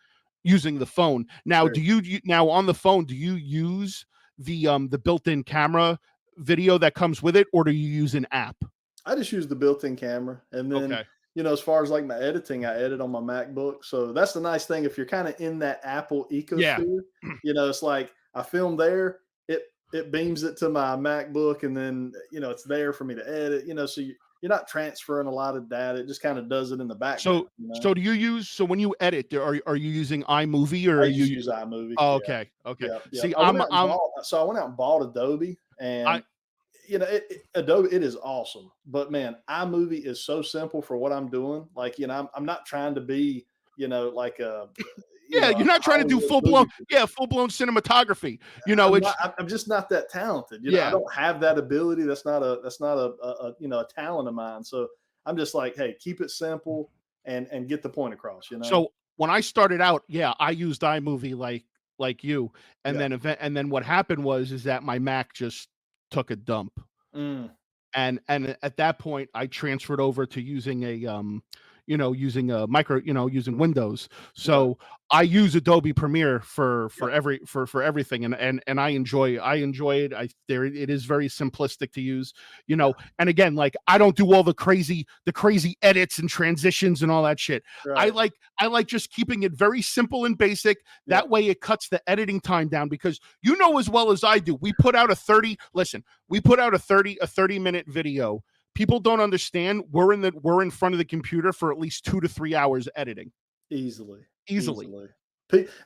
A: the phone. Now,
B: Very.
A: now on the phone, do you use the built-in camera video that comes with it, or do you use an app?
B: I just use the built-in camera, and then
A: Okay.
B: as far as like my editing, I edit on my MacBook. So that's the nice thing. If you're kind of in that Apple
A: Yeah.
B: ecosphere, it's like I film there, it beams it to my MacBook, and then it's there for me to edit. So you're not transferring a lot of data. It just kind of does it in the background.
A: So when you edit, are you using iMovie or
B: I
A: are you?
B: just use iMovie.
A: Oh,
B: Yeah,
A: okay, okay.
B: yeah, yeah.
A: See, I'm
B: I went out and bought Adobe,
A: I
B: and Adobe, it is awesome. But man, iMovie is so simple for what I'm doing. Like, I'm not trying to be, like
A: yeah,
B: a
A: you're not trying to do
B: Hollywood movie producer.
A: full blown cinematography.
B: I'm not.
A: It's
B: I'm just not that talented. I
A: yeah.
B: don't have that ability. That's not a talent of mine. So I'm just like, hey, keep it simple and get the point across.
A: So when I started out, yeah, I used iMovie like you, and
B: Yeah.
A: then what happened is that my Mac just took a dump.
B: Mm,
A: And at that point I transferred over to using using a micro, using Windows.
B: Right.
A: So I use Adobe Premiere
B: Yeah.
A: for everything, and I enjoy it. It is very simplistic to use,
B: Yeah.
A: and again, like, I don't do all the crazy edits and transitions and all that shit. I
B: Right.
A: like I like just keeping it very simple and basic.
B: Yep.
A: That way it cuts the editing time down, because you know as well as I do, we put out a 30-minute video. People don't understand, we're in front of the computer for at least 2 to 3 hours editing
B: Easily,
A: easily.
B: easily.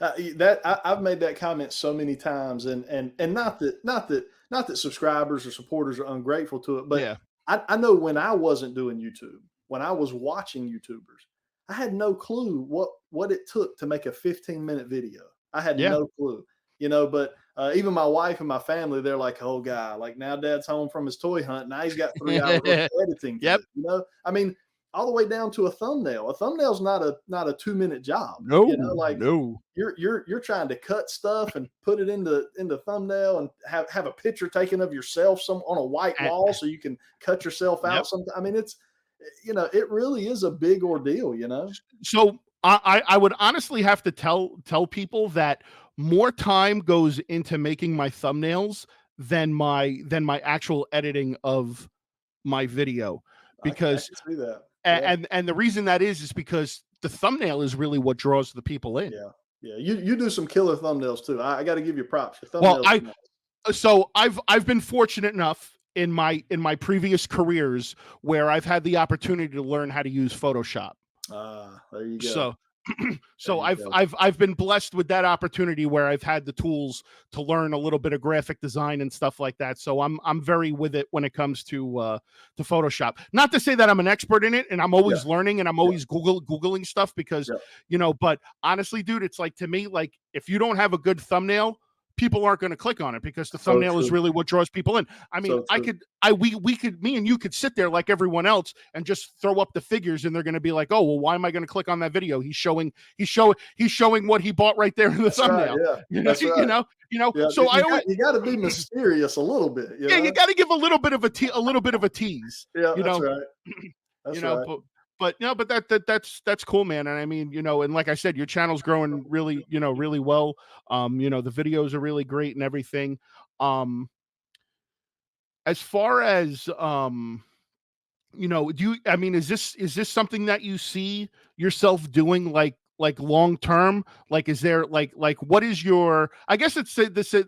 B: I've made that comment so many times, and not that subscribers or supporters are ungrateful to it, but
A: Yeah.
B: I know when I wasn't doing YouTube, when I was watching YouTubers, I had no clue what it took to make a 15-minute video. I had
A: Yeah.
B: no clue, but even my wife and my family, they're like, "Oh, God, like now Dad's home from his toy hunt. Now he's got 3 hours worth of editing to
A: Yep.
B: do." I mean, all the way down to a thumbnail. A thumbnail's not a 2-minute job.
A: No,
B: Like
A: no.
B: you're trying to cut stuff and put it in the thumbnail and have a picture taken of yourself some on a white
A: And
B: wall so you can cut yourself
A: yep.
B: out. Some I mean, it really is a big ordeal.
A: So I would honestly have to tell people that more time goes into making my thumbnails than my actual editing of my video,
B: I
A: because
B: can see that. Yeah,
A: and the reason that is because the thumbnail is really what draws the people in.
B: yeah, yeah. You do some killer thumbnails too. I got to give you props. Your
A: Well,
B: thumbnails
A: I
B: are nice.
A: so I've been fortunate enough in my previous careers where I've had the opportunity to learn how to use Photoshop.
B: There you go.
A: So
B: There
A: so
B: you
A: I've
B: go.
A: I've I've been blessed with that opportunity where I've had the tools to learn a little bit of graphic design and stuff like that. So I'm very with it when it comes to Photoshop. Not to say that I'm an expert in it, and I'm
B: Yeah,
A: always learning and I'm
B: yeah,
A: always googling stuff, because
B: yeah.
A: but honestly, dude, it's like, to me, like, if you don't have a good thumbnail, people aren't going to click on it, because the
B: So
A: thumbnail is
B: true.
A: really what draws people in. I mean,
B: So
A: I
B: true.
A: could I we could me and you could sit there like everyone else and just throw up the figures, and they're going to be like, "Oh, well, why am I going to click on that video? He's showing what he bought right there in the
B: That's right.
A: thumbnail."
B: Yeah, that's right. Yeah,
A: So I always,
B: you got to be mysterious a little bit.
A: yeah, you got to give a little bit of a little bit of a tease,
B: Yeah,
A: you
B: that's
A: know.
B: right. That's right.
A: But no, but that's cool, man. And I mean, and like I said, your channel's growing really well. The videos are really great and everything. As far as do you, I mean, is this something that you see yourself doing, like long term? Like, is there, like what is your, I guess it's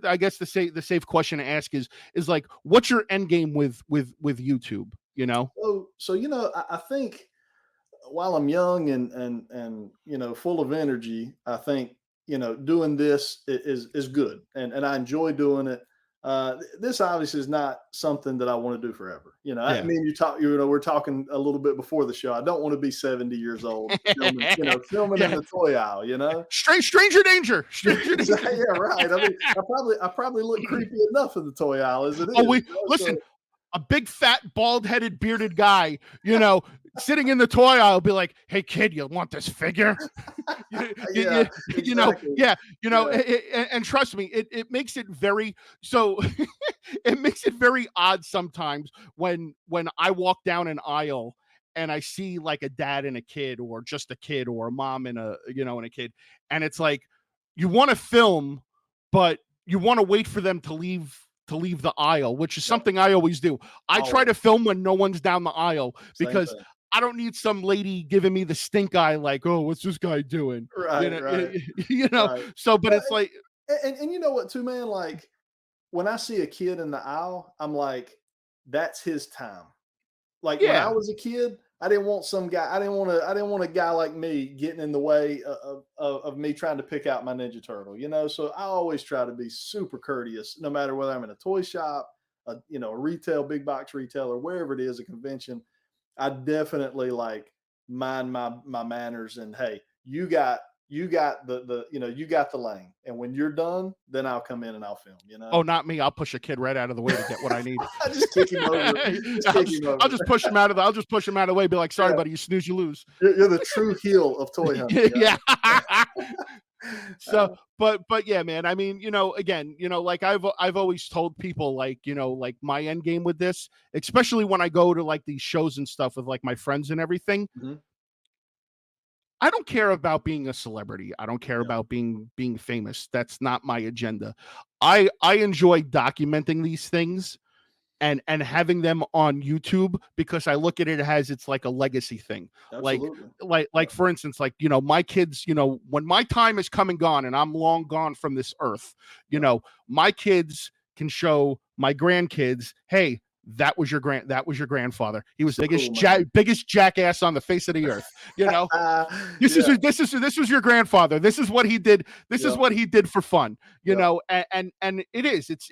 A: I guess the safe question to ask is like, what's your end game with YouTube,
B: So I think while I'm young and full of energy, I think doing this is good, and I enjoy doing it. This obviously is not something that I want to do forever. I
A: Yeah.
B: mean, we're talking a little bit before the show. I don't want to be 70 years old filming in
A: Yeah.
B: the toy aisle.
A: Stranger danger. Stranger danger.
B: Exactly. Yeah, right. I mean, I probably look creepy enough in the toy aisle as it
A: Oh,
B: is.
A: listen, a big fat bald-headed bearded guy, sitting in the toy aisle, be like, "Hey kid, you want this figure?"
B: Yeah, exactly.
A: Yeah,
B: Yeah.
A: and trust me, it makes it very, so it makes it very odd sometimes when I walk down an aisle and I see like a dad and a kid, or just a kid, or a mom and a kid, and it's like, you want to film, but you want to wait for them to leave the aisle, which is
B: Yep.
A: something I always do. I try
B: Always.
A: to film when no one's down the aisle,
B: Same
A: because
B: thing.
A: I don't need some lady giving me the stink eye, like, "Oh, what's this guy doing?" You
B: Right,
A: know,
B: right,
A: you know.
B: right.
A: So, but
B: Well,
A: it's like,
B: and you know what, too, man? Like when I see a kid in the aisle, I'm like, that's his time. Like when I
A: yeah,
B: was a kid, I didn't want some guy. I didn't want a guy like me getting in the way of me trying to pick out my Ninja Turtle. So I always try to be super courteous, no matter whether I'm in a toy shop, a retail, big box retailer, wherever it is, a convention. I definitely like mind my manners, and hey, you got the lane, and when you're done, then I'll come in and I'll film.
A: oh, not me. I'll push a kid right out of the way to get what I need.
B: I just kick him over. Just
A: I'll
B: kick
A: just
B: him
A: I'll
B: over.
A: just push him out of the I'll just push him out of the way. Be like, "Sorry,
B: Yeah,
A: buddy, you snooze, you lose."
B: you're the true heel of toy hunting.
A: Yeah. So,
B: Uh,
A: but yeah, man. I mean, again, like I've always told people, like, like my end game with this, especially when I go to like these shows and stuff with like my friends and everything.
B: mhm.
A: I don't care about being a celebrity. I don't care
B: Yeah,
A: about being famous. That's not my agenda. I enjoy documenting these things and having them on YouTube because I look at it as it's like a legacy thing. Like
B: absolutely.
A: like
B: Yeah,
A: for instance, like my kids, when my time is come and gone and I'm long gone from this earth,
B: yeah.
A: my kids can show my grandkids, hey, that was your grandfather. He was
B: So cool, man.
A: biggest jackass on the face of the earth. You know,
B: Yeah,
A: this was your grandfather. This is what he did. This is
B: yeah,
A: what he did for fun.
B: yeah,
A: And it is. It's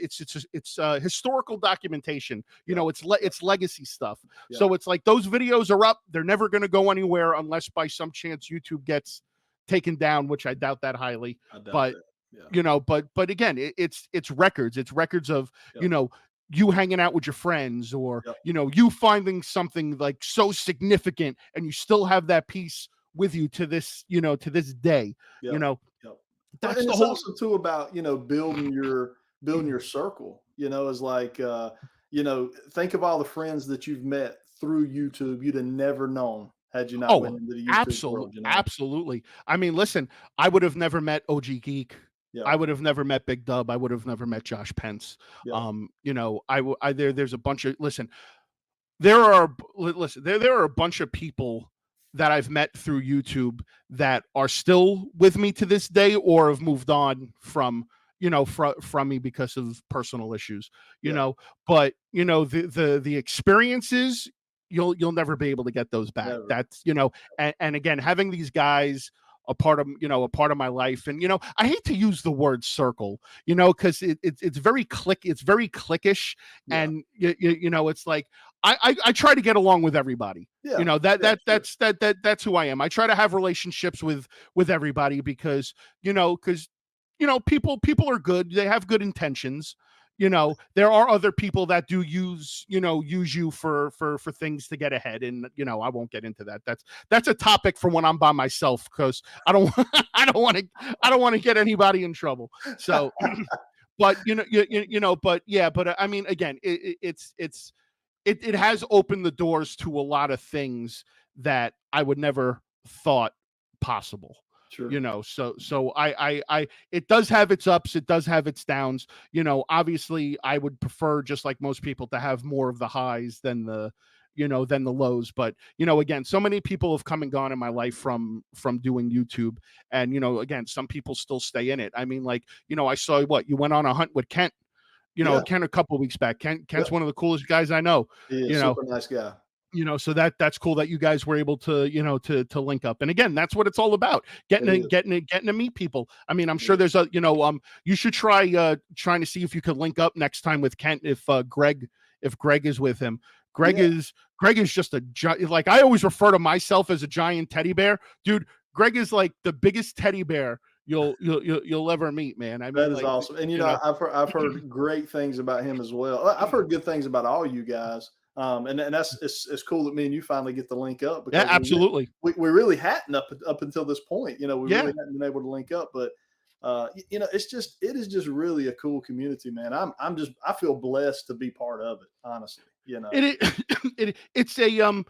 A: historical documentation.
B: yeah, yeah,
A: It's legacy stuff.
B: yeah.
A: So it's like those videos are up. They're never going to go anywhere unless by some chance YouTube gets taken down, which I doubt that highly.
B: I doubt
A: But
B: that. Yeah,
A: but again, it's records. It's records of
B: yeah,
A: you hanging out with your friends, or
B: yeah,
A: you finding something like so significant and you still have that piece with you to this day.
B: yeah,
A: you know
B: yeah. Well,
A: that's
B: and
A: the
B: it's
A: whole.
B: also too about building your circle. Is like think of all the friends that you've met through YouTube. You'd have never known had you not went
A: Oh,
B: into the YouTube
A: absolutely,
B: world.
A: absolutely. I mean, listen, I would have never met OG Geek.
B: Yeah,
A: I would have never met Big Dub. I would have never met Josh Pence.
B: yeah,
A: There's a bunch of listen. There are listen, there are a bunch of people that I've met through YouTube that are still with me to this day or have moved on from me because of personal issues. You
B: yeah.
A: know, but the experiences, you'll never be able to get those back.
B: Never.
A: That's and again, having these guys a part of my life. And I hate to use the word circle, because it's very it's very cliquish.
B: Yeah,
A: And it's like I try to get along with everybody.
B: yeah,
A: That
B: yeah. Sure.
A: that's who I am. I try to have relationships with everybody because people are good. They have good intentions. There are other people that do use you for things to get ahead. And I won't get into that. That's a topic for when I'm by myself, because I don't I don't want to get anybody in trouble. So but but yeah, but I mean, again, it has opened the doors to a lot of things that I would never thought possible.
B: Sure.
A: So I it does have its ups, it does have its downs. Obviously I would prefer, just like most people, to have more of the highs than the lows. But again, so many people have come and gone in my life from doing YouTube. And again, some people still stay in it. I mean, like, I saw what you went on a hunt with Kent.
B: Yeah.
A: Kent a couple of weeks back. Kent's
B: Yep.
A: one of the coolest guys I know.
B: He
A: You
B: is
A: know,
B: super nice guy.
A: so that's cool that you guys were able to to link up. And again, that's what it's all about,
B: It is.
A: getting to meet people. I mean, I'm
B: It
A: sure
B: is.
A: there's you should try trying to see if you could link up next time with Kent, if Greg is with him. greg
B: Yeah.
A: is Greg is just like, I always refer to myself as a giant teddy bear, dude. Greg is like the biggest teddy bear you'll ever meet, man. I
B: That
A: mean,
B: is
A: like,
B: awesome. And I've heard great things about him as well. I've heard good things about all you guys. And that's it's cool that me and you finally get to link up,
A: yeah,
B: because
A: absolutely.
B: we really hadn't up until this point. We
A: Yeah.
B: really hadn't been able to link up. But it is just really a cool community, man. I feel blessed to be part of it, honestly.
A: It's a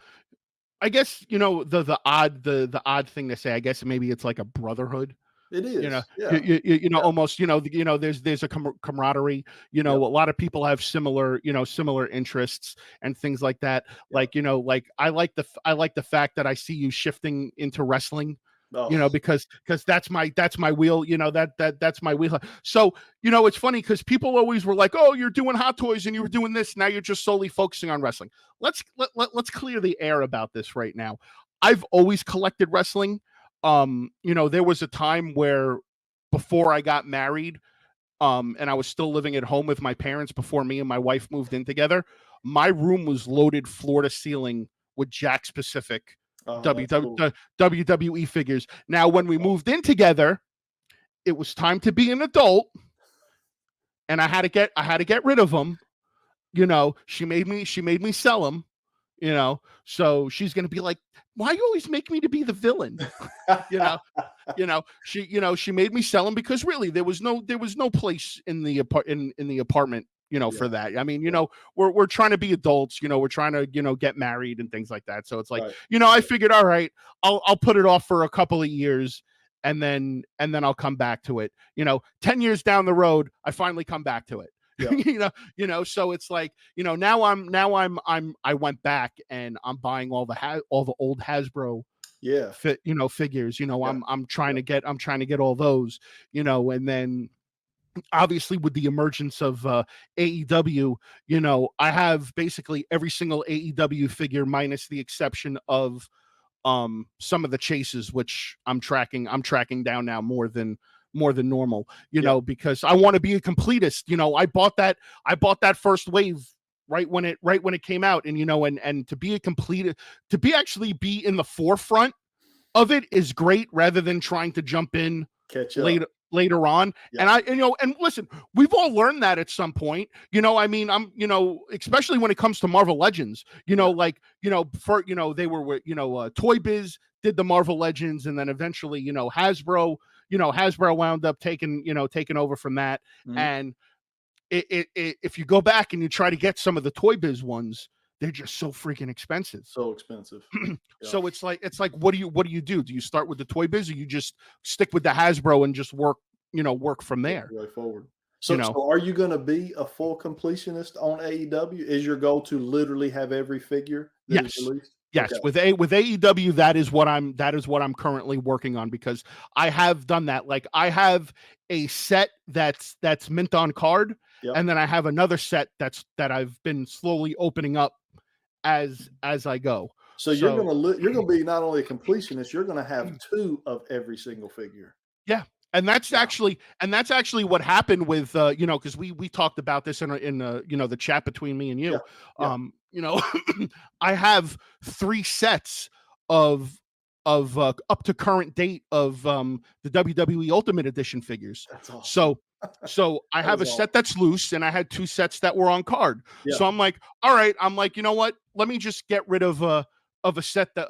A: I guess the odd thing to say. I guess maybe it's like a brotherhood.
B: It
A: You know,
B: is. Yeah. Yeah.
A: almost. There's a camaraderie. A
B: Yep.
A: lot of people have similar interests and things like that.
B: Yep.
A: Like I like the fact that I see you shifting into wrestling.
B: Oh,
A: Because that's my wheel. That's my wheel. So it's funny because people always were like, oh, you're doing Hot Toys and you were doing this. Now you're just solely focusing on wrestling. Let's clear the air about this right now. I've always collected wrestling. There was a time where, before I got married, and I was still living at home with my parents before me and my wife moved in together, my room was loaded floor to ceiling with Jack Pacific
B: oh, that's cool.
A: WWE figures. Now, when we moved in together, it was time to be an adult, and I had to get rid of them. She made me sell them. So she's gonna be like, why you always make me to be the villain? you know she made me sell them because really there was no place in the apartment for
B: Yeah.
A: that. I mean,
B: Yeah.
A: we're trying to be adults, we're trying to, get married and things like that. So it's like,
B: Right.
A: I figured, all right, I'll put it off for a couple of years and then I'll come back to it. 10 years down the road, I finally come back to it.
B: Yeah.
A: So it's like, I went back and I'm buying all the old Hasbro
B: Yeah.
A: figures.
B: Yeah.
A: I'm trying
B: Yeah.
A: to get all those, and then obviously with the emergence of AEW, I have basically every single AEW figure minus the exception of some of the chases, which I'm tracking down now more than normal,
B: Yeah.
A: because I want to be a completist. I bought that first wave right when it came out, and to be a complete to be actually be in the forefront of it is great rather than trying to jump in
B: Catch up.
A: later on.
B: Yeah.
A: And listen, we've all learned that at some point. I mean, especially when it comes to Marvel Legends,
B: Yeah.
A: like, for, they were with, Toy Biz did the Marvel Legends, and then eventually, Hasbro wound up taking over from that.
B: Mhm.
A: And if you go back and you try to get some of the Toy Biz ones, they're just so freaking expensive.
B: So expensive. Yeah.
A: So it's like what do you do? Do you start with the Toy Biz, or you just stick with the Hasbro and just work from
B: Work
A: there?
B: your way forward.
A: You
B: So,
A: know.
B: so are you going to be a full completionist on AEW? Is your goal to literally have every figure that is
A: Yes.
B: released? Okay.
A: Yes, with AEW, that is what I'm currently working on, because I have done that. Like, I have a set that's mint on card,
B: Yep.
A: and then I have another set that I've been slowly opening up as I go.
B: So
A: So
B: you're gonna be not only a completionist, you're gonna have two of every single figure.
A: yeah, and that's
B: Wow.
A: actually what happened with because we talked about this in the chat between me and
B: Yeah.
A: you.
B: Yeah.
A: I have 3 sets of up to current date of the WWE Ultimate Edition figures.
B: That's awesome.
A: So I
B: That
A: have
B: is
A: a set
B: awesome.
A: that's loose, and I had 2 sets that were on card.
B: Yeah.
A: So I'm like, all right, you know what? Let me just get rid of a set that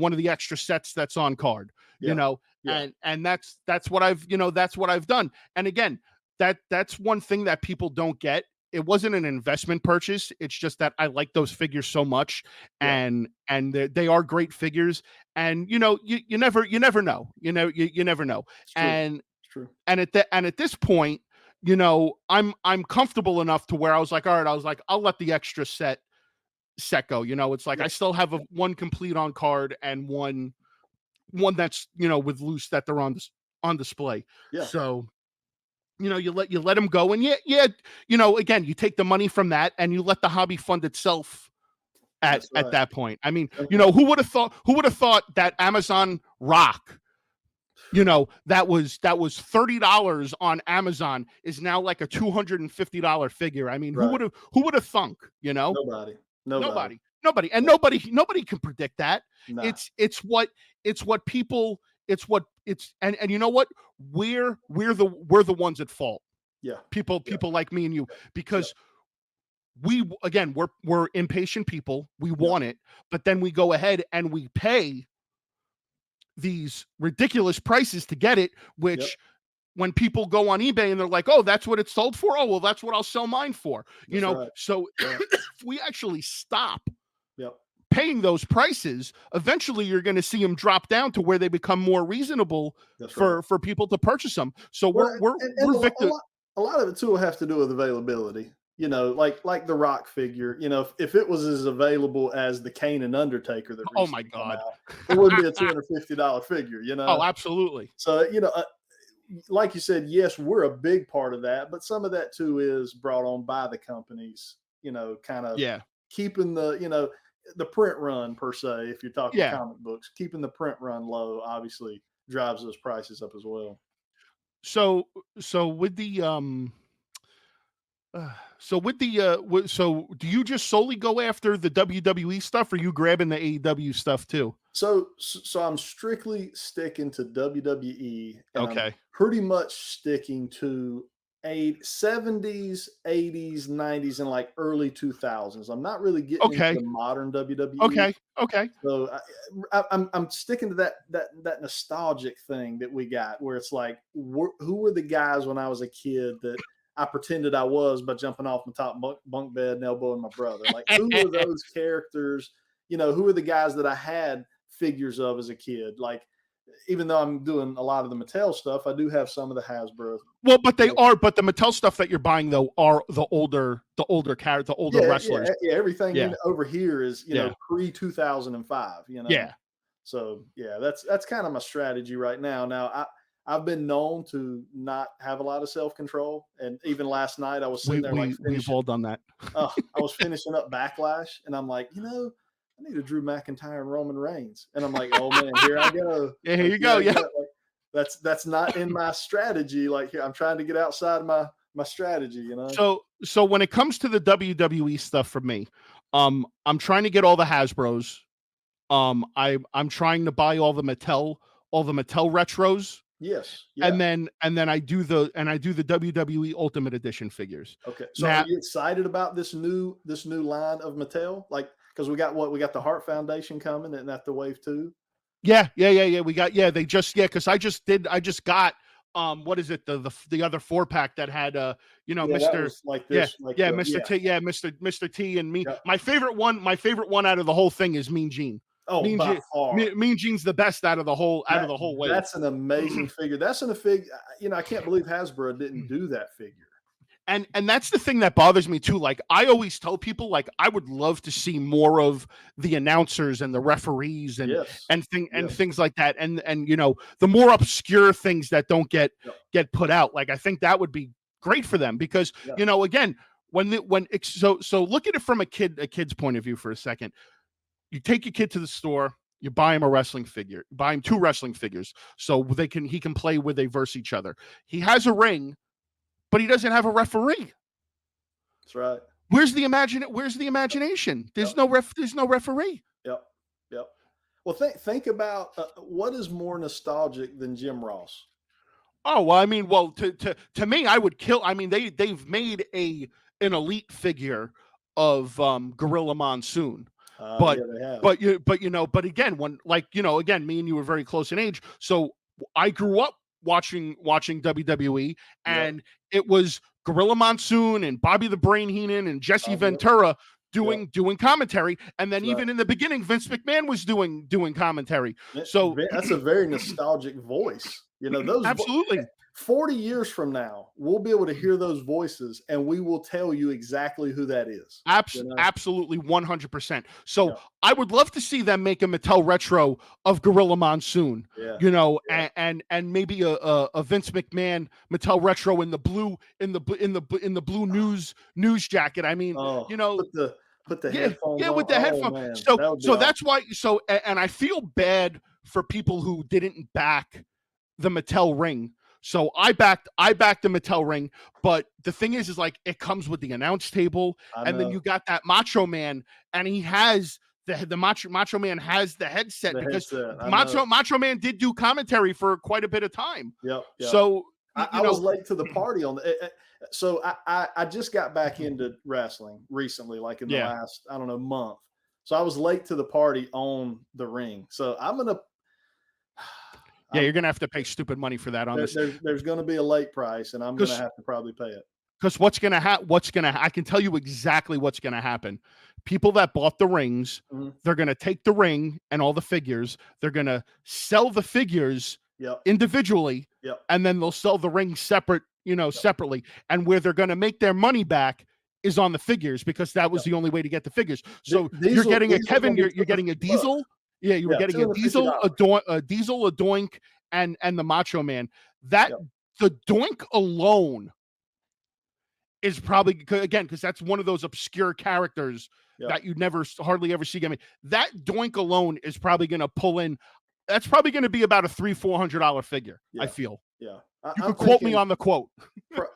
A: one of the extra sets that's on card. You
B: Yeah.
A: know,
B: Yeah.
A: and that's what I've done. And again, that's one thing that people don't get. It wasn't an investment purchase. It's just that I like those figures so much,
B: Yeah.
A: and they are great figures. And you never know. You never know.
B: It's true.
A: And
B: It's true.
A: at this point, I'm comfortable enough to where I was like, all right, I'll let the extra set go. It's like
B: Yeah.
A: I still have one complete on card and one that's with loose that they're on display.
B: Yeah.
A: So you let them go, and again, you take the money from that and you let the hobby fund itself at
B: That's
A: at
B: right.
A: that point. I mean,
B: That's right.
A: who would have thought that Amazon Rock, that was $30 on Amazon, is now like a $250 figure. I mean, who
B: Right.
A: would have thunk,
B: Nobody. Nobody.
A: nobody, and
B: Yeah.
A: nobody can predict that.
B: Nah.
A: It's what people, and you know what, we're the ones at fault.
B: Yeah.
A: People
B: Yeah.
A: people like me and you,
B: Yeah.
A: because we're impatient people. We
B: Yeah.
A: want it, but then we go ahead and we pay these ridiculous prices to get it,
B: Yep.
A: which, when people go on eBay and they're like, oh, that's what it's sold for, oh, well, that's what I'll sell mine for.
B: That's right.
A: So
B: Right.
A: if we actually stop
B: Yep.
A: paying those prices, eventually you're going to see them drop down to where they become more reasonable
B: That's right.
A: for people to purchase them. So
B: Well, and
A: we're victim.
B: a lot of it too will have to do with availability. Like the Rock figure. If it was as available as the Kane and Undertaker that
A: Oh my
B: recently come
A: God.
B: out, it wouldn't be a $250 figure.
A: Oh, absolutely.
B: So like you said, yes, we're a big part of that, but some of that too is brought on by the companies. Kind of
A: Yeah.
B: keeping the print run per se. If you're talking
A: Yeah.
B: comic books, keeping the print run low obviously drives those prices up as well.
A: So with the so do you just solely go after the WWE stuff, or you grabbing the AEW stuff too?
B: So I'm strictly sticking to WWE, and I'm
A: Okay.
B: pretty much sticking to 70s, 80s, 90s, and like early 2000s. I'm not really getting into
A: Okay.
B: the modern WWE.
A: Okay.
B: So I'm sticking to that nostalgic thing that we got, where it's like, who were the guys when I was a kid that I pretended I was by jumping off my top bunk bed and elbowing my brother. Like, who are those characters? You know, who are the guys that I had figures of as a kid? Like, even though I'm doing a lot of the Mattel stuff, I do have some of the Hasbro.
A: Well, but they are, but the Mattel stuff that you're buying though are the older wrestlers.
B: Yeah. Everything
A: Yeah.
B: over here is, you know,
A: Yeah.
B: pre 2005. You know.
A: Yeah.
B: So yeah, that's kind of my strategy right now. Now I've been known to not have a lot of self control, and even last night I was sitting there like
A: We've all done that.
B: I was finishing up Backlash, and I'm like, you know, I need a Drew McIntyre and Roman Reigns, and I'm like, oh man, here I go.
A: Yeah, here
B: Like,
A: you go. Yeah.
B: Like, that's not in my strategy. Like, here I'm trying to get outside my strategy, you know.
A: So when it comes to the WWE stuff for me, I'm trying to get all the Hasbros. I'm trying to buy all the Mattel retros.
B: Yes. Yeah.
A: And then I do the WWE Ultimate Edition figures.
B: Okay. So are you excited about this new line of Mattel? Like, because we got the Hart Foundation coming, and that the wave 2.
A: Yeah. We got they just because I just got what is it, the other 4-pack that had Mr.
B: like this,
A: Mr. T and me.
B: Yeah.
A: My favorite one out of the whole thing is Mean Gene.
B: Oh, by far.
A: Mean Gene's the best out of the whole wave.
B: That's an amazing figure. That's a figure. You know, I can't believe Hasbro didn't do that figure.
A: And that's the thing that bothers me too. Like, I always tell people, like, I would love to see more of the announcers and the referees and things like that. And you know, the more obscure things that don't get put out. Like, I think that would be great for them because you know, again, so look at it from a kid's point of view for a second. You take your kid to the store, you buy him a wrestling figure, buy him 2 wrestling figures so he can play where they verse each other. He has a ring, but he doesn't have a referee.
B: That's right.
A: Where's the imagination? There's no referee.
B: Yep. Well, think about what is more nostalgic than Jim Ross.
A: Oh, well, I mean, to me, I would kill. I mean, they've made an elite figure of Gorilla Monsoon. But again, again, me and you were very close in age, so I grew up watching WWE, and it was Gorilla Monsoon and Bobby the Brain Heenan and Jesse Ventura doing commentary, and then even in the beginning, Vince McMahon was doing commentary. So
B: that's a very nostalgic voice. You know, those
A: absolutely.
B: 40 years from now, we'll be able to hear those voices, and we will tell you exactly who that is.
A: Absolutely, 100%. So I would love to see them make a Mattel retro of Gorilla Monsoon. You know, and maybe a Vince McMahon Mattel retro in the blue news jacket. I mean, you know,
B: put the headphones on.
A: With the headphones. Man, so that's why. So and I feel bad for people who didn't back the Mattel ring. So I backed the Mattel ring, but the thing is like it comes with the announce table, and then you got that Macho Man, and he has the Macho Man has the headset because Macho Man did do commentary for quite a bit of time.
B: Yep.
A: So
B: I was late to the party on the. So I just got back into wrestling recently, like in the last month. So I was late to the party on the ring. So I'm gonna.
A: You're gonna have to pay stupid money for that on this.
B: There's gonna be a late price, and I'm gonna have to probably pay it.
A: Because I can tell you exactly what's gonna happen. People that bought the rings, they're gonna take the ring and all the figures. They're gonna sell the figures individually, and then they'll sell the ring separately. And where they're gonna make their money back is on the figures, because that was the only way to get the figures. So you're getting a Kevin, you're getting a Diesel. Yeah, you were getting a Diesel, a Doink, and the Macho Man. The Doink alone is probably, again, because that's one of those obscure characters that you'd hardly ever see. I mean, that Doink alone is probably going to pull in. That's probably going to be about a $300-$400 figure. I feel.
B: Yeah,
A: you could quote me on the quote.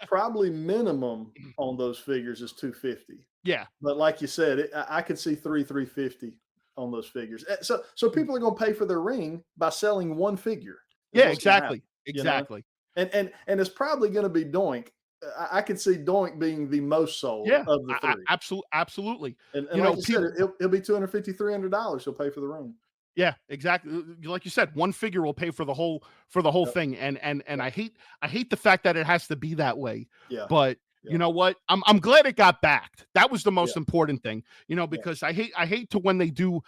B: Probably minimum on those figures is $250.
A: Yeah,
B: but like you said, I could see $350 on those figures. So people are going to pay for their ring by selling one figure.
A: Yeah, exactly.
B: You know? And it's probably going to be Doink. I could see Doink being the most sold of the 3.
A: Absolutely.
B: And like you said, it'll be $250, $300. He'll pay for the ring.
A: Yeah, exactly. Like you said, one figure will pay for the whole thing. And I hate the fact that it has to be that way.
B: Yeah.
A: But you know what? I'm glad it got backed. That was the
B: yeah,
A: most important thing,
B: yeah.
A: because I hate to when they do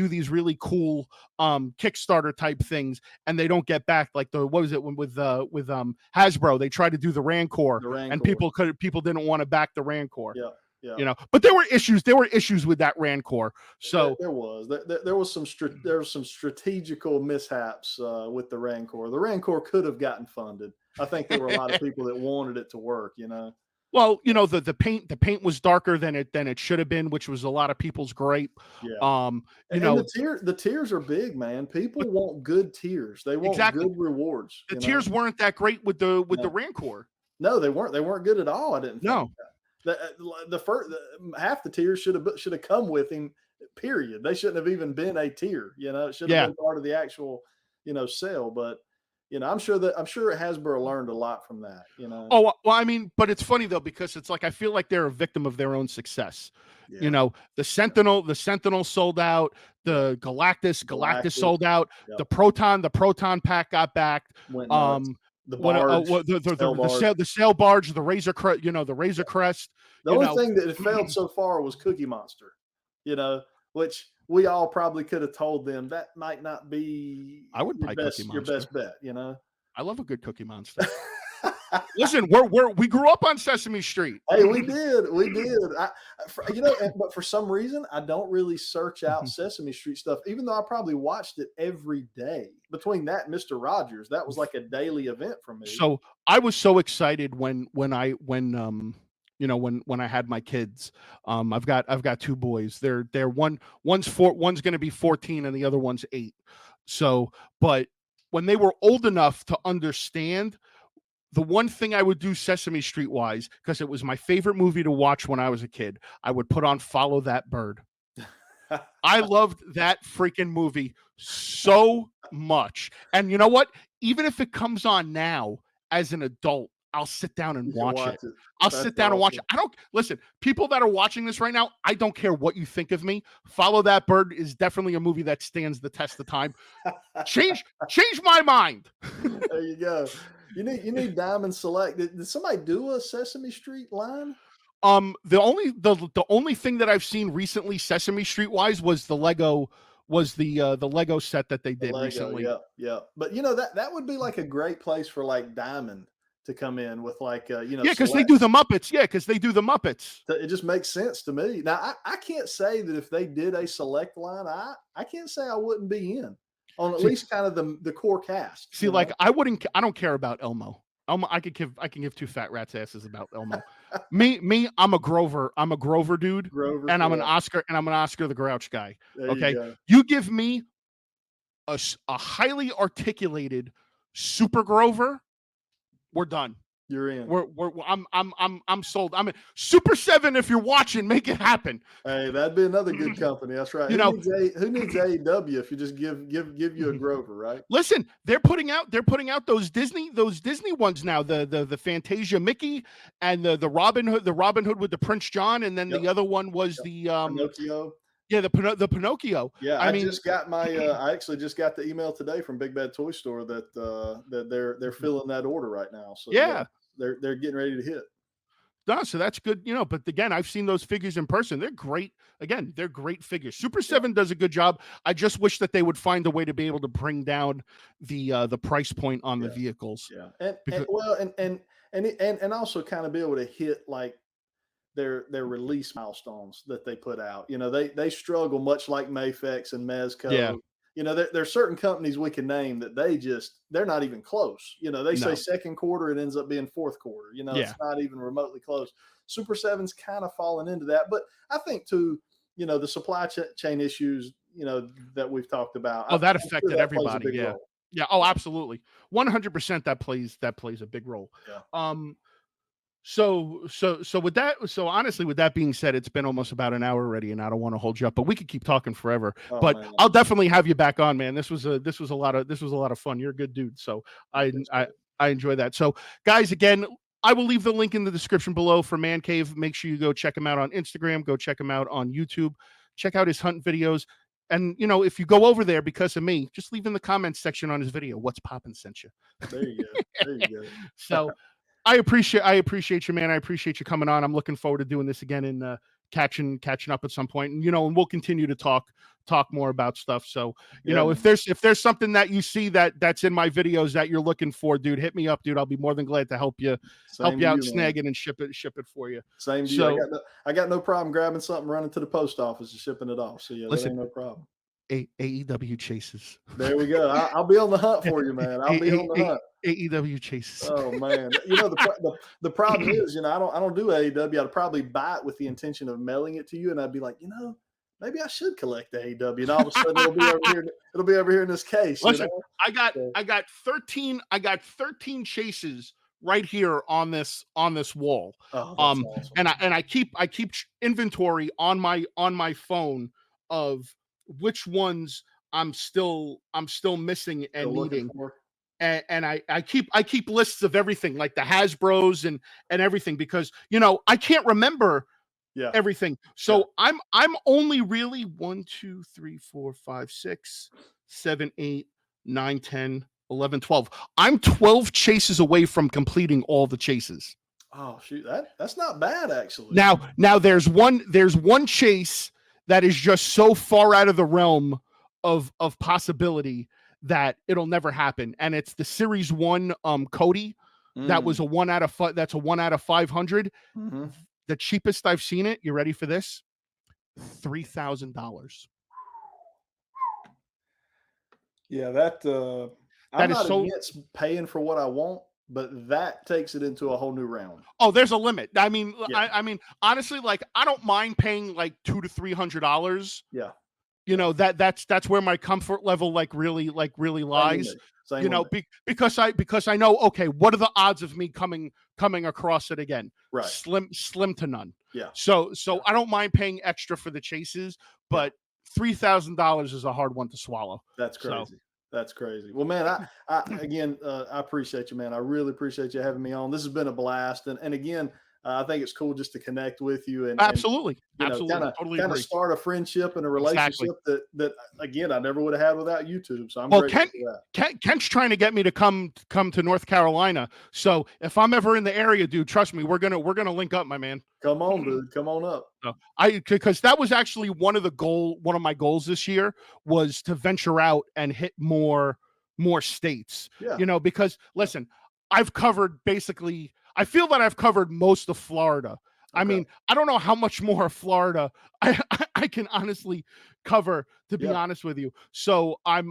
A: these really cool Kickstarter type things and they don't get back, like what was it with Hasbro, they tried to do the Rancor
B: The
A: and
B: Rancor.
A: people didn't want to back the Rancor.
B: Yeah, yeah.
A: But there were issues with that Rancor. So
B: There was some strategical mishaps with the Rancor. The Rancor could have gotten funded. I think there were a lot of people that wanted it to work.
A: well, the paint was darker than it should have been, which was a lot of people's gripe.
B: Yeah.
A: Um, you
B: And
A: know,
B: the tiers are big, man.
A: but
B: People want good tiers. They want
A: exactly,
B: good rewards.
A: the tiers weren't that great with the
B: No,
A: Rancor.
B: no, they weren't. They weren't good at all. I didn't think.
A: No,
B: The first half the tiers should have come with him. Period. They shouldn't have even been a tier. It should have
A: yeah.
B: been part of the actual sale. But I'm sure Hasbro learned a lot from that.
A: Oh, well, I mean, but it's funny though, because it's like I feel like they're a victim of their own success.
B: Yeah.
A: The Sentinel sold out. The Galactus sold out.
B: Yep.
A: The Proton pack got backed.
B: Went nuts. The barge,
A: the sail barge, the Razor Crest, the Razor Crest.
B: The only thing that had failed so far was Cookie Monster, which we all probably could have told them that might not be
A: I would buy
B: your best bet.
A: I love a good Cookie Monster. Listen, we grew up on Sesame Street.
B: Hey, we did. But for some reason, I don't really search out Sesame Street stuff, even though I probably watched it every day. Between that and Mr. Rogers, that was like a daily event for me.
A: So I was so excited when I had my kids. I've got two boys. One's going to be 14 and the other one's 8. So, but when they were old enough to understand, the one thing I would do Sesame Street wise, because it was my favorite movie to watch when I was a kid, I would put on Follow That Bird. I loved that freaking movie so much. And you know what? Even if it comes on now as an adult, I'll sit down and watch it. I'll sit down and watch it. I don't listen. People that are watching this right now, I don't care what you think of me. Follow That Bird is definitely a movie that stands the test of time. Change my mind.
B: There you go. You need Diamond Select. Did somebody do a Sesame Street line?
A: The only thing that I've seen recently Sesame Street wise was the Lego set that they did recently.
B: Yeah. But that would be like a great place for like Diamond to come in with like
A: because they do the Muppets. Yeah, because they do the Muppets.
B: It just makes sense to me. Now I can't say that if they did a select line, I can't say I wouldn't be in on at least kind of the core cast.
A: See, like I don't care about Elmo. I can give two fat rats asses about Elmo. me, I'm a Grover dude, and I'm an Oscar the Grouch guy. Okay, you give me a highly articulated Super Grover, we're done.
B: You're in.
A: I'm sold. I'm in. Super 7. If you're watching, make it happen.
B: Hey, that'd be another good company. That's right. Who needs AEW if you just give you a Grover, right?
A: Listen, they're putting out those Disney ones now. The Fantasia Mickey and the Robin Hood with the Prince John, and then the other one was the
B: Pinocchio.
A: Yeah, the Pinocchio.
B: Yeah, I just got I actually just got the email today from Big Bad Toy Store that they're filling that order right now. So
A: yeah,
B: they're getting ready to hit.
A: No, so that's good, But again, I've seen those figures in person. They're great. Again, they're great figures. Super 7 does a good job. I just wish that they would find a way to be able to bring down the price point on the vehicles.
B: Yeah, and also kind of be able to hit like their release milestones that they put out. They struggle much like Mafex and Mezco.
A: Yeah.
B: There are certain companies we can name that they're not even close. They say second quarter, it ends up being fourth quarter. It's not even remotely close. Super 7's kind of fallen into that. But I think too, the supply chain issues, that we've talked about.
A: Oh, that affected everybody. Yeah.
B: Role.
A: Yeah. Oh, absolutely. 100% that plays a big role.
B: Yeah.
A: So with that, honestly, with that being said, it's been almost about an hour already, and I don't want to hold you up, but we could keep talking forever. But man, I'll definitely have you back on, man. This was a lot of fun. You're a good dude, so I enjoy that. So, guys, again, I will leave the link in the description below for ManCave. Make sure you go check him out on Instagram. Go check him out on YouTube. Check out his hunt videos. And, if you go over there because of me, just leave in the comments section on his video, What's Poppin' sent you.
B: There you go.
A: So. I appreciate you, man. I appreciate you coming on. I'm looking forward to doing this again and catching up at some point. And and we'll continue to talk more about stuff. So, if there's something that you see that's in my videos that you're looking for, dude, hit me up, dude. I'll be more than glad to help you out, snag it and ship it for you.
B: Same to you. I got no problem grabbing something, running to the post office and shipping it off. So yeah, that ain't no problem.
A: AEW chases.
B: There we go. I'll be on the hunt for you, man. I'll be on the hunt.
A: AEW chases.
B: Oh man, the problem is, I don't do AEW. I'd probably buy it with the intention of mailing it to you, and I'd be like, maybe I should collect AEW, and all of a sudden it'll be over here. It'll be over here in this case.
A: Listen, I got 13 chases right here on this wall.
B: Oh, that's awesome.
A: And I keep inventory on my phone of which ones I'm still missing and needing. And I keep lists of everything, like the Hasbros and everything, because I can't remember everything. So I'm only really 1, 2, 3, 4, 5, 6, 7, 8, 9, 10, 11, 12. I'm 12 chases away from completing all the chases.
B: Oh shoot, that's not bad actually.
A: Now there's one chase that is just so far out of the realm of possibility that it'll never happen, and it's the Series 1 Cody. That was a 1 out of 5. That's a 1 out of 500.
B: Mm-hmm.
A: The cheapest I've seen it. You ready for this? $3,000.
B: Yeah, I'm not against paying for what I want, but that takes it into a whole new realm.
A: Oh, there's a limit. I mean, I mean, honestly, like, I don't mind paying like $200 to $300.
B: Yeah.
A: That's where my comfort level really lies. Because I know, okay, what are the odds of me coming across it again?
B: Right.
A: Slim to none.
B: Yeah.
A: So I don't mind paying extra for the chases, but $3,000 is a hard one to swallow.
B: That's crazy. That's crazy. Well, man, I appreciate you, man. I really appreciate you having me on. This has been a blast. And again, I think it's cool just to connect with you and
A: absolutely
B: kind of start a friendship and a relationship that again I never would have had without YouTube. So I'm grateful for that.
A: Kent's trying to get me to come to North Carolina. So if I'm ever in the area, dude, trust me, we're gonna link up, my man.
B: Come on, dude. Come on up.
A: Because that was actually one of my goals this year was to venture out and hit more states.
B: Yeah.
A: Because listen, I've covered basically. I feel that I've covered most of Florida. Okay. I mean, I don't know how much more of Florida I can honestly cover, to be honest with you. So I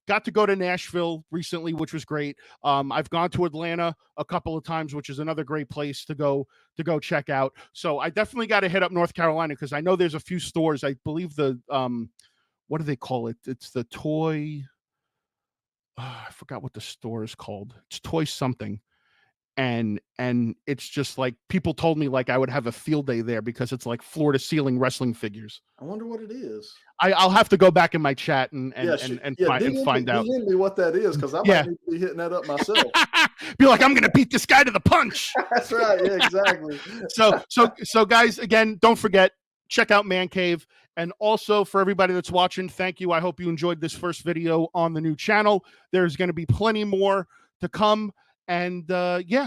A: got to go to Nashville recently, which was great. I've gone to Atlanta a couple of times, which is another great place to go check out. So I definitely got to hit up North Carolina because I know there's a few stores. I believe the what do they call it? It's the toy. I forgot what the store is called. It's Toy something. And it's just like people told me like I would have a field day there because it's like floor to ceiling wrestling figures.
B: I wonder what it is.
A: I'll have to go back in my chat and find out.
B: Dig me what that is because I might need to be hitting that up myself.
A: Be like, I'm gonna beat this guy to the punch.
B: That's right. Yeah, exactly.
A: So guys, again, don't forget, check out ManCave. And also for everybody that's watching, thank you. I hope you enjoyed this first video on the new channel. There's going to be plenty more to come. And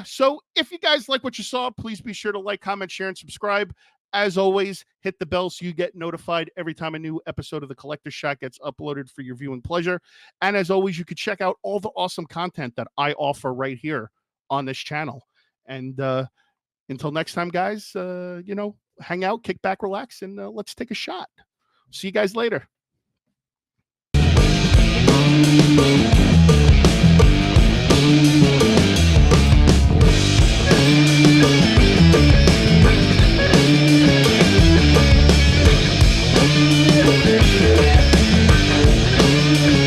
A: so if you guys like what you saw, please be sure to like, comment, share, and subscribe. As always, hit the bell so you get notified every time a new episode of the Collector's Shot gets uploaded for your viewing pleasure. And as always, you can check out all the awesome content that I offer right here on this channel. And until next time, guys, hang out, kick back, relax, and let's take a shot. See you guys later.